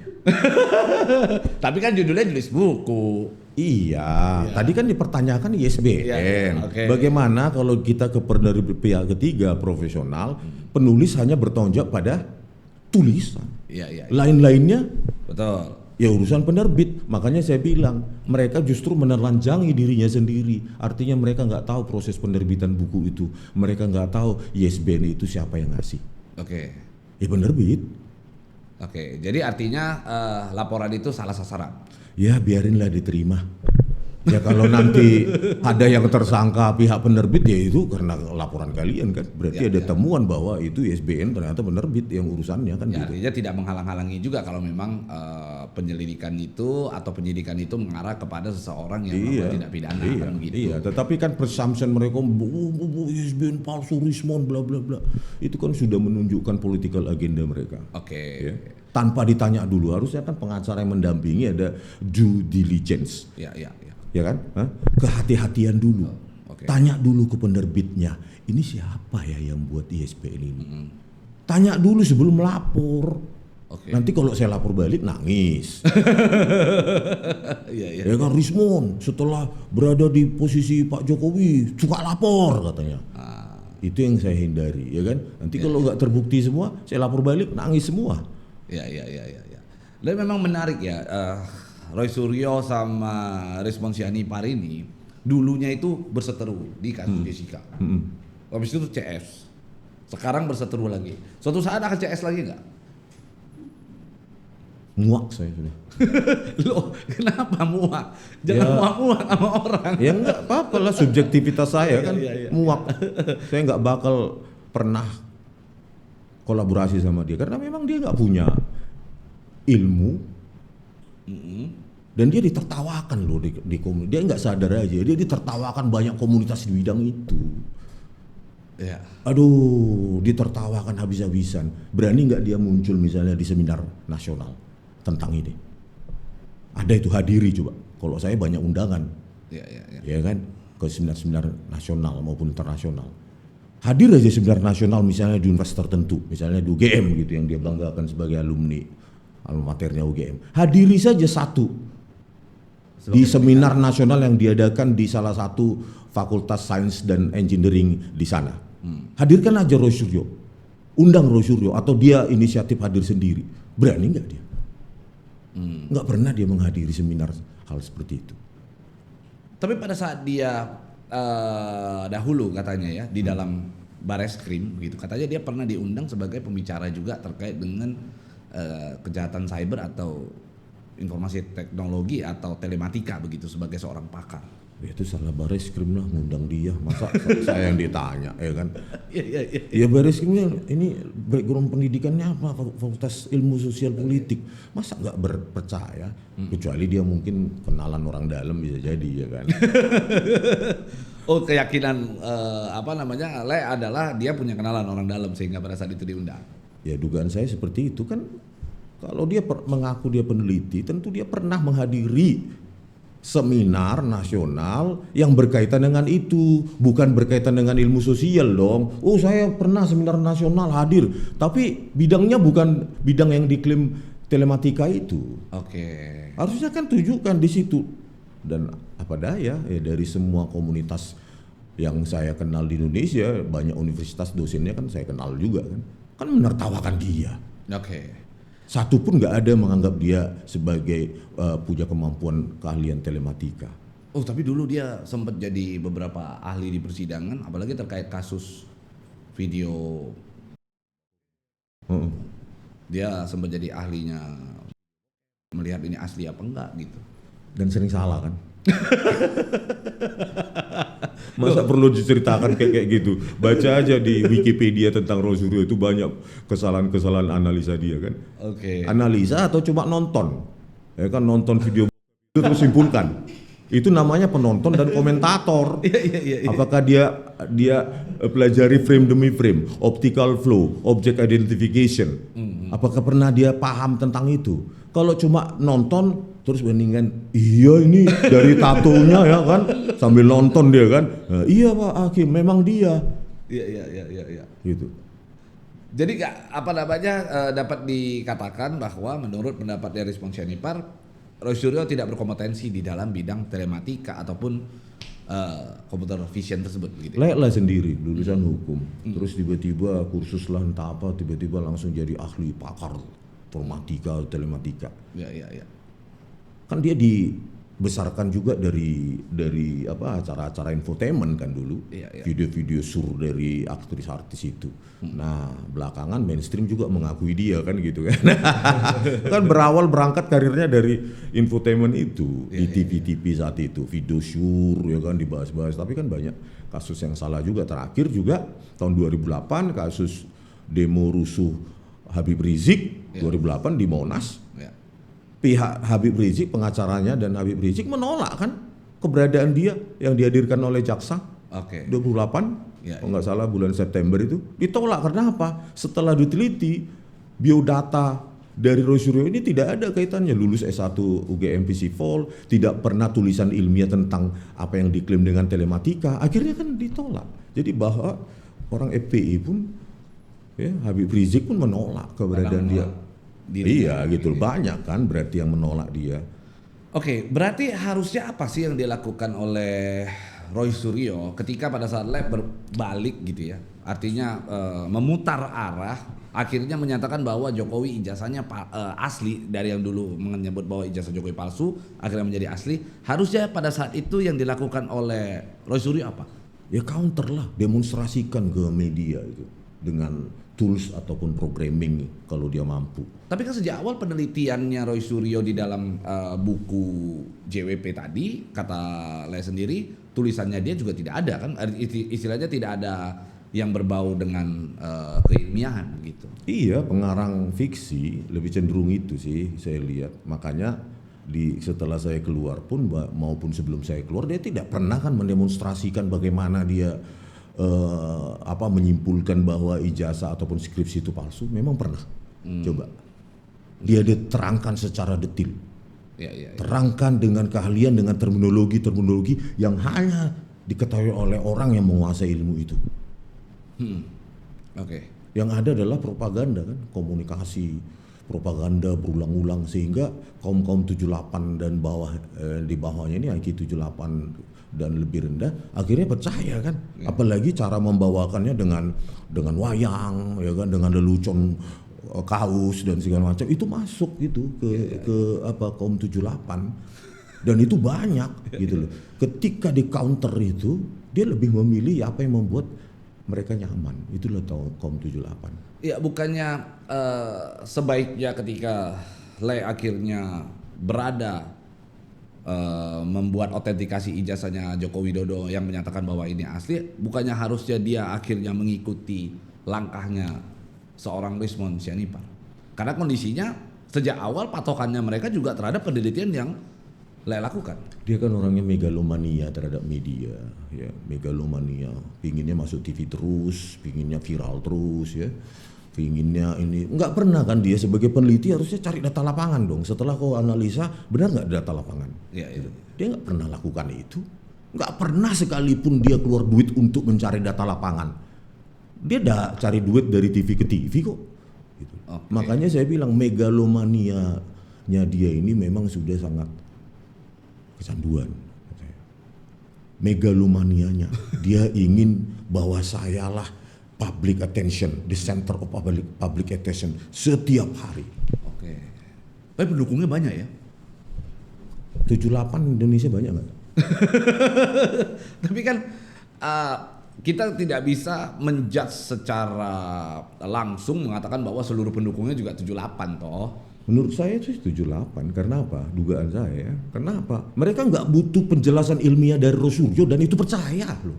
Tapi kan judulnya tulis buku. Iya, tadi kan dipertanyakan ISBN. Bagaimana kalau kita ke penerbit pihak ketiga profesional, penulis hanya bertanggung jawab pada tulisan. Lain-lainnya betul. Ya urusan penerbit. Makanya saya bilang mereka justru menelanjangi dirinya sendiri. Artinya mereka nggak tahu proses penerbitan buku itu. Mereka nggak tahu ISBN itu siapa yang ngasih. Ya penerbit. Jadi artinya laporan itu salah sasaran. Ya biarinlah diterima. Ya kalau nanti ada yang tersangka pihak penerbit, ya itu karena laporan kalian kan. Berarti ada temuan bahwa itu ISBN ternyata penerbit yang urusannya kan gitu. Artinya tidak menghalang-halangi juga kalau memang penyelidikan itu atau penyidikan itu mengarah kepada seseorang yang melakukan tindak pidana kan begitu. Iya, tetapi kan presumption mereka ISBN palsu, Rismond bla bla bla. Itu kan sudah menunjukkan political agenda mereka. Ya. Tanpa ditanya dulu, harusnya kan pengacara yang mendampingi ada due diligence. Ya kan? Kehati-hatian dulu. Tanya dulu ke penerbitnya, ini siapa ya yang buat ISBN ini? Tanya dulu sebelum melapor. Nanti kalau saya lapor balik nangis. Ya kan, Rismond setelah berada di posisi Pak Jokowi suka lapor katanya. Itu yang saya hindari, ya kan? Nanti kalau nggak terbukti semua, saya lapor balik nangis semua. Ya. Dan memang menarik ya. Roy Suryo sama Rismond Sianipar ini dulunya itu berseteru di kasus Jessica. Habis itu CS. Sekarang berseteru lagi. Suatu saat akan CS lagi nggak? Muak saya sudah. Loh, kenapa muak? Jangan Ya. muak-muak sama orang. Ya enggak apa-apa lah, subjektivitas saya kan Iya. muak. Saya nggak bakal pernah kolaborasi sama dia karena memang dia nggak punya ilmu dan dia ditertawakan loh di komunitas. Dia nggak sadar aja, dia ditertawakan banyak komunitas di bidang itu. Ya. Aduh, ditertawakan habis-habisan. Berani nggak dia muncul misalnya di seminar nasional tentang ini? Ada itu, hadiri coba. Kalau saya banyak undangan, Ya. ya kan, ke seminar-seminar nasional maupun internasional. Hadir aja seminar nasional misalnya di universitas tertentu, misalnya di UGM gitu yang dia banggakan sebagai alumni alma maternya UGM. Hadiri saja satu di seminar nasional yang diadakan di salah satu fakultas sains dan engineering di sana. Hadirkan aja Roy Suryo, undang Roy Suryo atau dia inisiatif hadir sendiri. Berani nggak dia? Nggak pernah dia menghadiri seminar hal seperti itu. Tapi pada saat dia dahulu katanya ya di dalam Bareskrim gitu, katanya dia pernah diundang sebagai pembicara juga terkait dengan kejahatan cyber atau informasi teknologi atau telematika begitu sebagai seorang pakar. Ya itu salah Bareskrim lah ngundang dia, masa saya yang ditanya ya kan. Iya. Ya Bareskrimnya ini background pendidikannya apa, Fakultas Ilmu Sosial Politik, masa nggak percaya? Kecuali dia mungkin kenalan orang dalam, bisa jadi ya kan. Oh, keyakinan Le adalah dia punya kenalan orang dalam sehingga pada saat itu diundang. Ya dugaan saya seperti itu kan. Kalau dia mengaku dia peneliti, tentu dia pernah menghadiri seminar nasional yang berkaitan dengan itu, bukan berkaitan dengan ilmu sosial dong. Oh saya pernah seminar nasional hadir, tapi bidangnya bukan bidang yang diklaim telematika itu. Oke. Harusnya kan tunjukkan di situ. Dan apa daya ya dari semua komunitas yang saya kenal di Indonesia, banyak universitas dosennya kan saya kenal juga kan menertawakan dia. Oke. Satu pun nggak ada menganggap dia sebagai punya kemampuan keahlian telematika. Oh, tapi dulu dia sempat jadi beberapa ahli di persidangan, apalagi terkait kasus video. Dia sempat jadi ahlinya melihat ini asli apa enggak gitu. Dan sering salah kan. Masa perlu diceritakan kayak gitu? Baca aja di Wikipedia tentang Roy Suryo, itu banyak kesalahan-kesalahan analisa dia kan. Oke. Analisa atau cuma nonton, ya kan, nonton video itu terus simpulkan. Itu namanya penonton dan komentator. Iya. Apakah dia pelajari frame demi frame, optical flow, object identification. Apakah pernah dia paham tentang itu? Kalau cuma nonton terus bandingkan, iya ini dari tatonya ya kan, sambil nonton dia kan, nah, iya Pak Hakim memang dia. Iya. Gitu. Jadi dapat dikatakan bahwa menurut pendapat dari Sponsianipar, Roy Suryo tidak berkompetensi di dalam bidang telematika ataupun computer vision tersebut begitu. Lah sendiri lulusan hukum, terus tiba-tiba kursus lah entah apa, tiba-tiba langsung jadi ahli pakar informatika, telematika. Iya. Kan dia dibesarkan juga dari acara-acara infotainment kan dulu. Iya. Video-video sur dari aktris-artis itu. Nah, belakangan mainstream juga mengakui dia kan gitu kan. Kan berawal berangkat karirnya dari infotainment itu di TV-TV saat itu, video sur ya kan dibahas-bahas, tapi kan banyak kasus yang salah juga. Terakhir juga tahun 2008 kasus demo rusuh Habib Rizik 2008 di Monas. Pihak Habib Rizik, pengacaranya dan Habib Rizik menolak kan keberadaan dia yang dihadirkan oleh jaksa. Oke. 28, Ya, kalau nggak salah bulan September itu ditolak. Karena apa? Setelah diteliti biodata dari Roy Suryo ini tidak ada kaitannya, lulus S1 UGM Visipol, tidak pernah tulisan ilmiah tentang apa yang diklaim dengan telematika. Akhirnya kan ditolak. Jadi bahwa orang FPI pun, ya, Habib Rizik pun menolak keberadaan dia. Iya gitu, banyak kan berarti yang menolak dia. Oke, berarti harusnya apa sih yang dilakukan oleh Roy Suryo ketika pada saat lab berbalik gitu ya? Artinya memutar arah, akhirnya menyatakan bahwa Jokowi ijazahnya asli, dari yang dulu menyebut bahwa ijazah Jokowi palsu akhirnya menjadi asli. Harusnya pada saat itu yang dilakukan oleh Roy Suryo apa? Ya counter lah, demonstrasikan ke media itu. dengan tools ataupun programming kalau dia mampu. Tapi kan sejak awal penelitiannya Roy Suryo di dalam buku JWP tadi, kata Le sendiri, tulisannya dia juga tidak ada kan, istilahnya tidak ada yang berbau dengan keilmiahan gitu. Iya, pengarang fiksi lebih cenderung itu sih saya lihat. Makanya setelah saya keluar pun maupun sebelum saya keluar dia tidak pernah kan mendemonstrasikan bagaimana dia menyimpulkan bahwa ijazah ataupun skripsi itu palsu. Memang pernah. Coba dia diterangkan secara detil. Ya. Terangkan dengan keahlian, dengan terminologi yang hanya diketahui oleh orang yang menguasai ilmu itu. Oke. Yang ada adalah propaganda kan, komunikasi propaganda berulang-ulang sehingga kaum 78 dan di bawahnya ini IQ 78 dan lebih rendah akhirnya percaya kan. Apalagi cara membawakannya dengan wayang ya kan, dengan lelucon kaos dan segala macam itu masuk gitu ke kaum 78 dan itu banyak gitu loh. Ketika di counter itu dia lebih memilih apa yang membuat mereka nyaman. Itulah kaum 78. Ya bukannya sebaiknya ketika Le akhirnya berada membuat autentikasi ijazahnya Joko Widodo yang menyatakan bahwa ini asli, bukannya harusnya dia akhirnya mengikuti langkahnya seorang Rismon Sianipar? Karena kondisinya sejak awal patokannya mereka juga terhadap penelitian yang Le lakukan. Dia kan orangnya megalomania terhadap media, ya megalomania, pinginnya masuk TV terus, pinginnya viral terus, ya, pinginnya ini. Nggak pernah kan dia sebagai peneliti harusnya cari data lapangan dong. Setelah kau analisa benar nggak data lapangan? Ya. Dia nggak pernah lakukan itu, nggak pernah sekalipun dia keluar duit untuk mencari data lapangan. Dia cari duit dari TV ke TV kok. Gitu. Okay. Makanya saya bilang megalomanianya dia ini memang sudah sangat kecanduan. Megalomanianya dia ingin bahwa sayalah public attention, the center of public attention setiap hari. Oke. Tapi pendukungnya banyak ya? 78 Indonesia banyak nggak? Tapi kan kita tidak bisa menjudge secara langsung mengatakan bahwa seluruh pendukungnya juga 78 toh. Menurut saya itu 78. Karena apa? Dugaan saya. Kenapa? Mereka nggak butuh penjelasan ilmiah dari Roy Suryo dan itu percaya loh.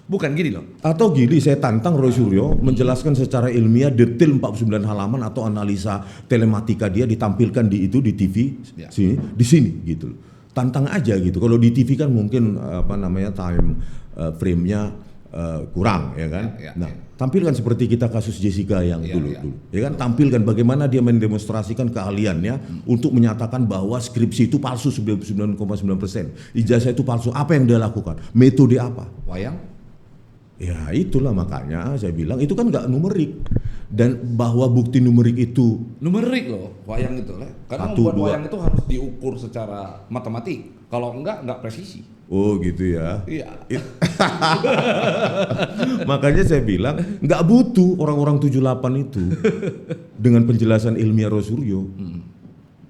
Bukan gini loh. Atau gini, saya tantang Roy Suryo menjelaskan secara ilmiah detail 49 halaman atau analisa telematika dia ditampilkan di TV Ya. di sini gitu loh. Tantang aja gitu. Kalau di TV kan mungkin time frame-nya kurang ya kan. Nah, tampilkan seperti kita kasus Jessica yang dulu. Ya kan, tampilkan bagaimana dia mendemonstrasikan keahliannya untuk menyatakan bahwa skripsi itu palsu 99,9%. Ijazah itu palsu. Apa yang dia lakukan? Metode apa? Wayang? Ya itulah makanya saya bilang itu kan nggak numerik, dan bahwa bukti numerik itu numerik loh wayang itu lah. Karena membuat wayang itu harus diukur secara matematik. Kalau enggak presisi. Oh gitu ya. Iya. Makanya saya bilang nggak butuh orang-orang 78 itu dengan penjelasan ilmiah Roy Suryo.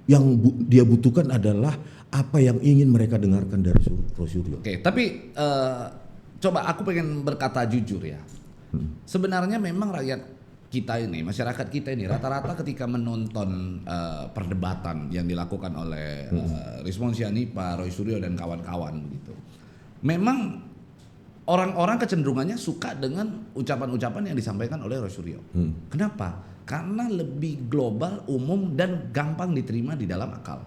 Yang dia butuhkan adalah apa yang ingin mereka dengarkan dari Roy Suryo. Oke, tapi coba aku pengen berkata jujur ya. Sebenarnya memang rakyat kita ini, masyarakat kita ini rata-rata ketika menonton perdebatan yang dilakukan oleh Rismon Sianipar, Roy Suryo dan kawan-kawan begitu. Memang orang-orang kecenderungannya suka dengan ucapan-ucapan yang disampaikan oleh Roy Suryo. Kenapa? Karena lebih global, umum dan gampang diterima di dalam akal.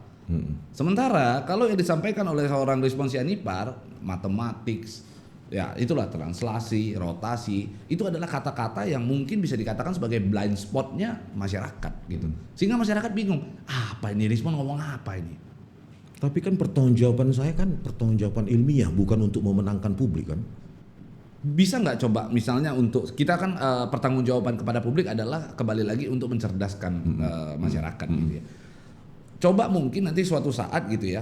Sementara kalau yang disampaikan oleh seorang Rismon Sianipar, matematik, ya itulah translasi, rotasi, itu adalah kata-kata yang mungkin bisa dikatakan sebagai blind spotnya masyarakat gitu. Sehingga masyarakat bingung, apa ini Rismon ngomong apa ini? Tapi kan pertanggungjawaban saya kan pertanggungjawaban ilmiah, bukan untuk memenangkan publik kan. Bisa nggak coba misalnya untuk kita kan pertanggungjawaban kepada publik adalah kembali lagi untuk mencerdaskan masyarakat gitu ya. Coba mungkin nanti suatu saat gitu ya,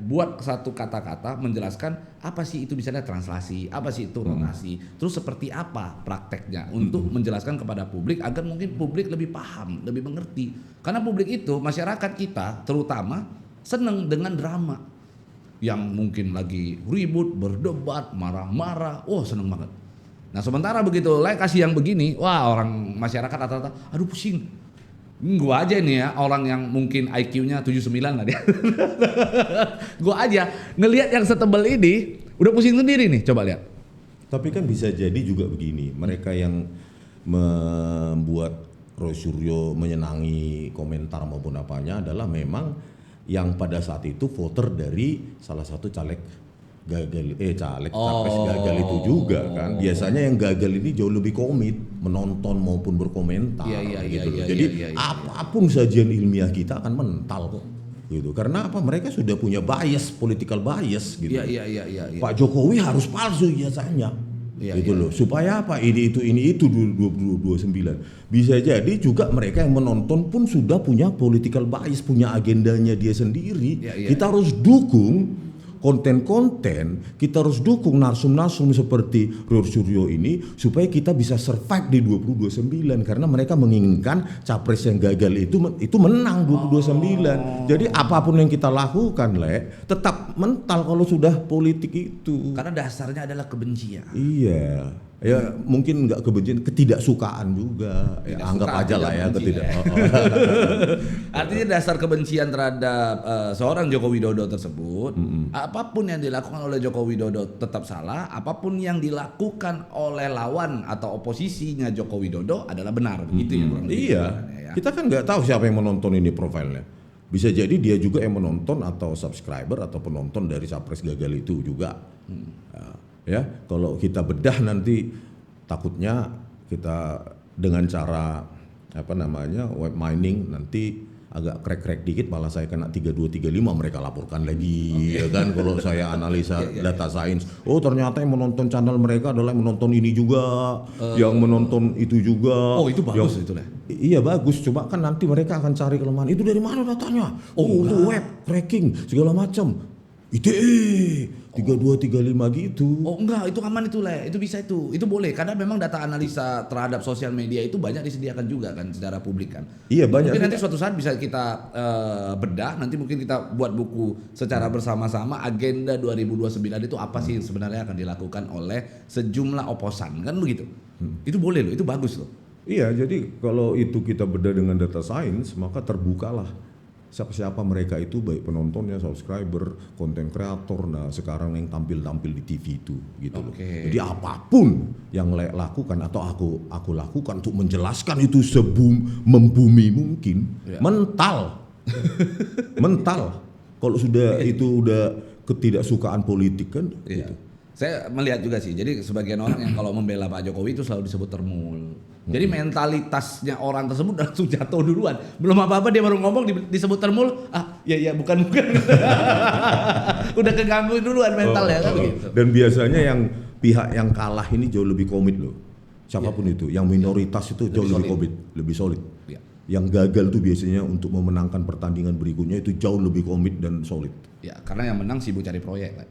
buat satu kata-kata menjelaskan apa sih itu misalnya translasi, apa sih itu rotasi, terus seperti apa prakteknya untuk menjelaskan kepada publik agar mungkin publik lebih paham, lebih mengerti. Karena publik itu, masyarakat kita terutama seneng dengan drama yang mungkin lagi ribut, berdebat, marah-marah, seneng banget. Nah sementara begitu Le kasih yang begini, wah orang masyarakat rata-rata, aduh pusing. Gua aja nih ya, orang yang mungkin IQ-nya 79 lah dia. Gua aja ngelihat yang setebal ini, udah pusing sendiri nih, coba lihat. Tapi kan bisa jadi juga begini, mereka yang membuat Roy Suryo menyenangi komentar maupun apanya adalah memang yang pada saat itu voter dari salah satu capres gagal itu juga kan. Biasanya yang gagal ini jauh lebih komit menonton maupun berkomentar gitu loh. Jadi apapun sajian ilmiah kita akan mental kok gitu. Karena apa? Mereka sudah punya bias, political bias gitu. Pak Jokowi harus palsu biasanya. Gitu loh. Supaya apa? Ini itu 2029. Bisa jadi juga mereka yang menonton pun sudah punya political bias, punya agendanya dia sendiri. Kita harus dukung konten-konten, kita harus dukung narsum-narsum seperti Roy Suryo ini supaya kita bisa survive di 2029 karena mereka menginginkan capres yang gagal itu menang 2029. Jadi apapun yang kita lakukan tetap mental kalau sudah politik itu. Karena dasarnya adalah kebencian. Iya. Ya mungkin nggak kebencian, ketidaksukaan juga. Ya, anggap aja lah ya Artinya dasar kebencian terhadap seorang Joko Widodo tersebut, apapun yang dilakukan oleh Joko Widodo tetap salah, apapun yang dilakukan oleh lawan atau oposisinya Joko Widodo adalah benar, begitu ya kurang lebih. Iya. Ya. Kita kan nggak tahu siapa yang menonton ini profilnya. Bisa jadi dia juga yang menonton atau subscriber atau penonton dari capres gagal itu juga. Ya, kalau kita bedah nanti takutnya kita dengan cara web mining nanti agak crack dikit malah saya kena 3235 mereka laporkan lagi ya kan kalau saya analisa data science. Oh ternyata yang menonton channel mereka adalah yang menonton ini juga, yang menonton itu juga. Oh itu bagus itu lah. Iya bagus, cuma kan nanti mereka akan cari kelemahan. Itu dari mana datanya? Itu web tracking segala macam. ITE 3235 gitu. Oh enggak, itu aman itu itu bisa itu boleh karena memang data analisa terhadap sosial media itu banyak disediakan juga kan secara publik kan. Iya banyak. Mungkin nanti suatu saat bisa kita bedah, nanti mungkin kita buat buku secara bersama-sama agenda 2029 itu apa sih sebenarnya akan dilakukan oleh sejumlah oposan kan begitu. Itu boleh loh, itu bagus loh. Iya, jadi kalau itu kita bedah dengan data science maka terbukalah siapa-siapa mereka itu, baik penontonnya, subscriber, konten kreator. Nah sekarang yang tampil di TV itu gitu loh. Jadi apapun yang lakukan atau aku lakukan untuk menjelaskan itu membumi mungkin mental. Kalau sudah itu udah ketidaksukaan politik kan gitu. Saya melihat juga sih, jadi sebagian orang yang kalau membela Pak Jokowi itu selalu disebut termul. Jadi mentalitasnya orang tersebut langsung jatuh duluan. Belum apa-apa dia baru ngomong disebut termul, bukan. Udah keganggu duluan mentalnya kan begitu. Dan biasanya yang pihak yang kalah ini jauh lebih komit loh. Siapapun itu, yang minoritas itu jauh lebih komit, lebih solid. Yang gagal tuh biasanya untuk memenangkan pertandingan berikutnya itu jauh lebih komit dan solid. Ya, karena yang menang sibuk cari proyek kan.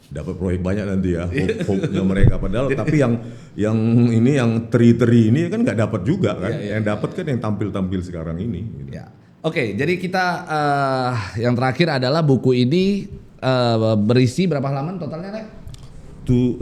Dapat proyek banyak nanti ya, hope-nya mereka padahal tapi yang teri ini kan nggak dapat juga kan, yang dapat kan yang tampil sekarang ini. Gitu. Ya. Oke, jadi kita yang terakhir adalah buku ini berisi berapa halaman totalnya, Rek?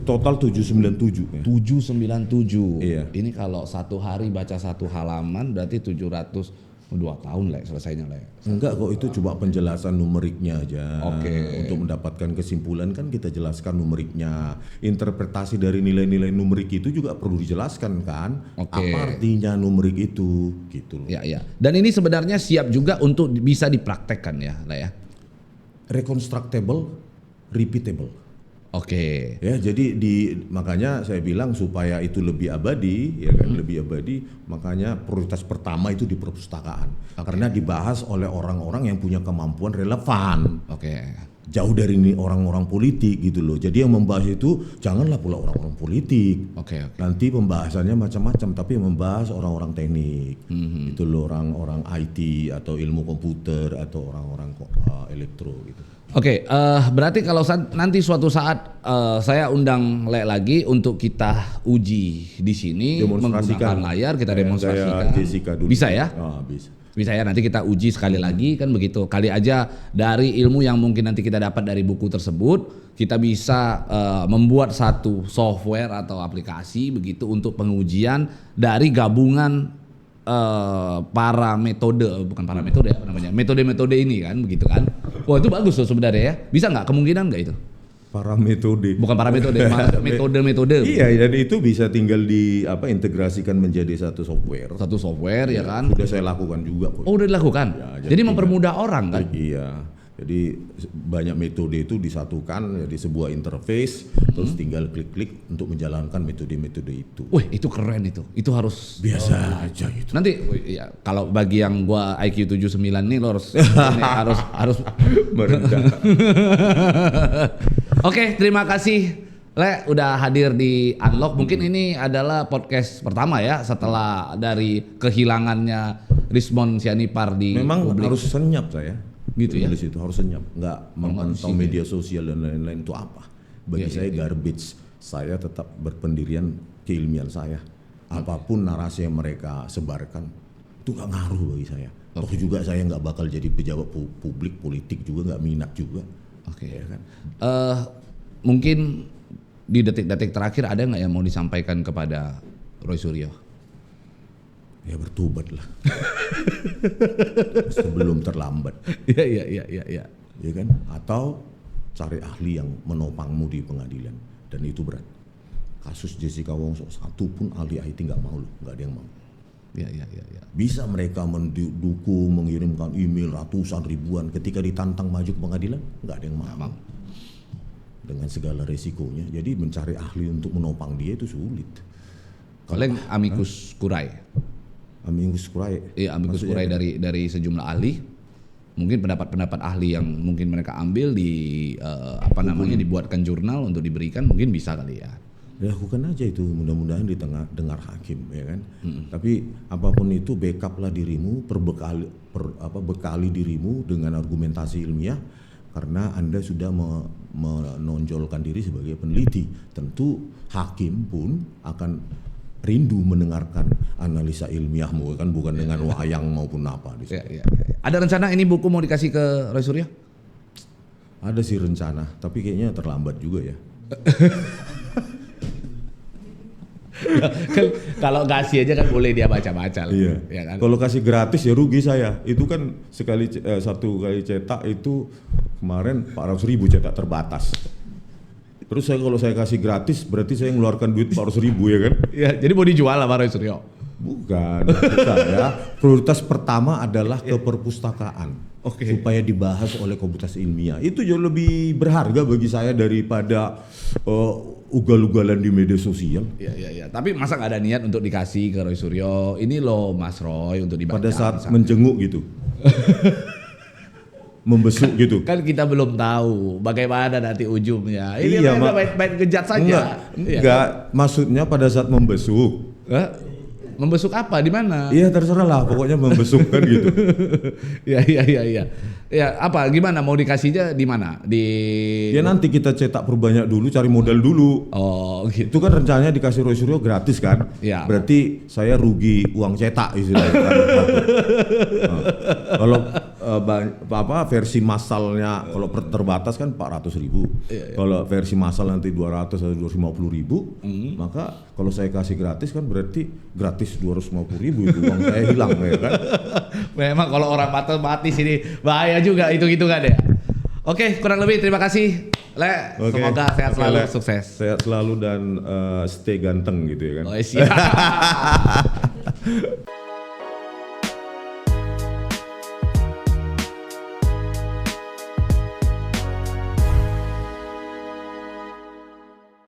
Total 797 ya. 797. Iya. Ini kalau satu hari baca satu halaman berarti 702 tahun selesainya. Enggak kok, itu cuma penjelasan numeriknya aja. Oke. Untuk mendapatkan kesimpulan kan kita jelaskan numeriknya. Interpretasi dari nilai-nilai numerik itu juga perlu dijelaskan kan. Apa artinya numerik itu gitu loh. Ya. Dan ini sebenarnya siap juga untuk bisa dipraktekkan ya. Reconstructible, repeatable. Oke. Ya, jadi makanya saya bilang supaya itu lebih abadi, ya kan, lebih abadi, makanya prioritas pertama itu di perpustakaan. Karena dibahas oleh orang-orang yang punya kemampuan relevan. Jauh dari ini orang-orang politik gitu loh. Jadi yang membahas itu janganlah pula orang-orang politik. Nanti pembahasannya macam-macam, tapi yang membahas orang-orang teknik. Itu loh, orang-orang IT atau ilmu komputer atau orang-orang elektro gitu. Berarti kalau nanti suatu saat saya undang lagi untuk kita uji di sini menggunakan layar, kita demonstrasikan. Jessica dulu. Bisa ya? Bisa. Bisa ya, nanti kita uji sekali lagi kan begitu. Kali aja dari ilmu yang mungkin nanti kita dapat dari buku tersebut, kita bisa membuat satu software atau aplikasi begitu untuk pengujian dari gabungan para metode, bukan para metode apa namanya, metode-metode ini kan begitu kan. Wah itu bagus loh sebenarnya ya. Bisa nggak, kemungkinan nggak itu? Para metode. Bukan para metode, metode-metode. Iya, dan itu bisa tinggal integrasikan menjadi satu software. Satu software ya kan. Sudah saya lakukan juga kok. Oh udah dilakukan. Ya, jadi mempermudah orang kan. Iya. Jadi banyak metode itu disatukan jadi sebuah interface, terus tinggal klik-klik untuk menjalankan metode-metode itu. Wih itu keren itu. Itu harus Biasa aja itu. nanti ya, kalau bagi yang gua IQ 79 nih lo harus harus Merendah. Oke, terima kasih Le udah hadir di Unlock. Mungkin ini adalah podcast pertama ya setelah dari kehilangannya Rizmon Sianipar di Memang publik. harus senyap saya. Gitu ya? Nulis itu harus senyap, nggak memantau media sosial dan lain-lain itu apa. Bagi saya garbage. Saya tetap berpendirian keilmian saya. Apapun narasi yang mereka sebarkan itu nggak ngaruh bagi saya. Toh juga saya nggak bakal jadi pejabat publik, politik juga nggak minat juga. Oke. Ya kan? Mungkin di detik-detik terakhir ada nggak yang mau disampaikan kepada Roy Suryo? Ya bertobat lah. Sebelum terlambat. Iya. Ya kan? Atau cari ahli yang menopangmu di pengadilan, dan itu berat. Kasus Jessica Wongso, satu pun ahli IT nggak mau loh, nggak ada yang mau. Iya. Bisa mereka mendukung, mengirimkan email ratusan ribuan, ketika ditantang maju ke pengadilan nggak ada yang mau. Dengan segala resikonya, jadi mencari ahli untuk menopang dia itu sulit. Paling amicus curiae. Amicus curiae. Iya, amicus curiae dari sejumlah ahli. Mungkin pendapat-pendapat ahli yang mungkin mereka ambil dibuatkan jurnal untuk diberikan, mungkin bisa kali ya. Lakukan aja itu, mudah-mudahan dengar hakim ya kan. Tapi apapun itu backup lah dirimu, bekali dirimu dengan argumentasi ilmiah, karena Anda sudah menonjolkan diri sebagai peneliti. Tentu hakim pun akan rindu mendengarkan analisa ilmiahmu kan, bukan dengan wayang maupun apa. Iya. Ada rencana ini buku mau dikasih ke Roy Suryo? Ada sih rencana, tapi kayaknya terlambat juga ya. Kalau kasih aja kan boleh dia baca-baca lah. Iya. Ya kan? Kalau kasih gratis ya rugi saya. Itu kan satu kali cetak itu kemarin 400.000 cetak terbatas. Terus kalau saya kasih gratis berarti saya ngeluarkan duit 400.000 ya kan? Ya, jadi mau dijual lah Pak Roy Suryo? Bukan. Saya prioritas pertama adalah ke perpustakaan. Supaya dibahas oleh komunitas ilmiah. Itu jauh lebih berharga bagi saya daripada ugal-ugalan di media sosial. Iya. Tapi masa nggak ada niat untuk dikasih ke Roy Suryo? Ini loh Mas Roy untuk dibaca. Pada saat menjenguk gitu. Membesuk gitu. Kan kita belum tahu bagaimana nanti ujungnya. Ini Iya, main kejat saja. Enggak, maksudnya pada saat membesuk. Membesuk apa? Di mana? Iya terserah lah, pokoknya membesuk kan gitu. Iya. Ya apa? Gimana? Mau dikasihnya di mana? Ya nanti kita cetak perbanyak dulu, cari modal dulu. Oh gitu. Itu kan rencananya dikasih Roy Suryo gratis kan? Iya. Berarti saya rugi uang cetak istilahnya. Kalau versi massalnya kalau terbatas kan 400.000. Kalau versi massal nanti 200 atau 250.000, maka kalau saya kasih gratis kan berarti gratis 250.000 itu uang saya hilang ya kan. Memang kalau orang matematis ini bahaya juga hitung-hitungan ya. Oke, kurang lebih terima kasih Le. Semoga sehat selalu, sukses. Sehat selalu dan stay ganteng gitu ya kan. Oh, siap.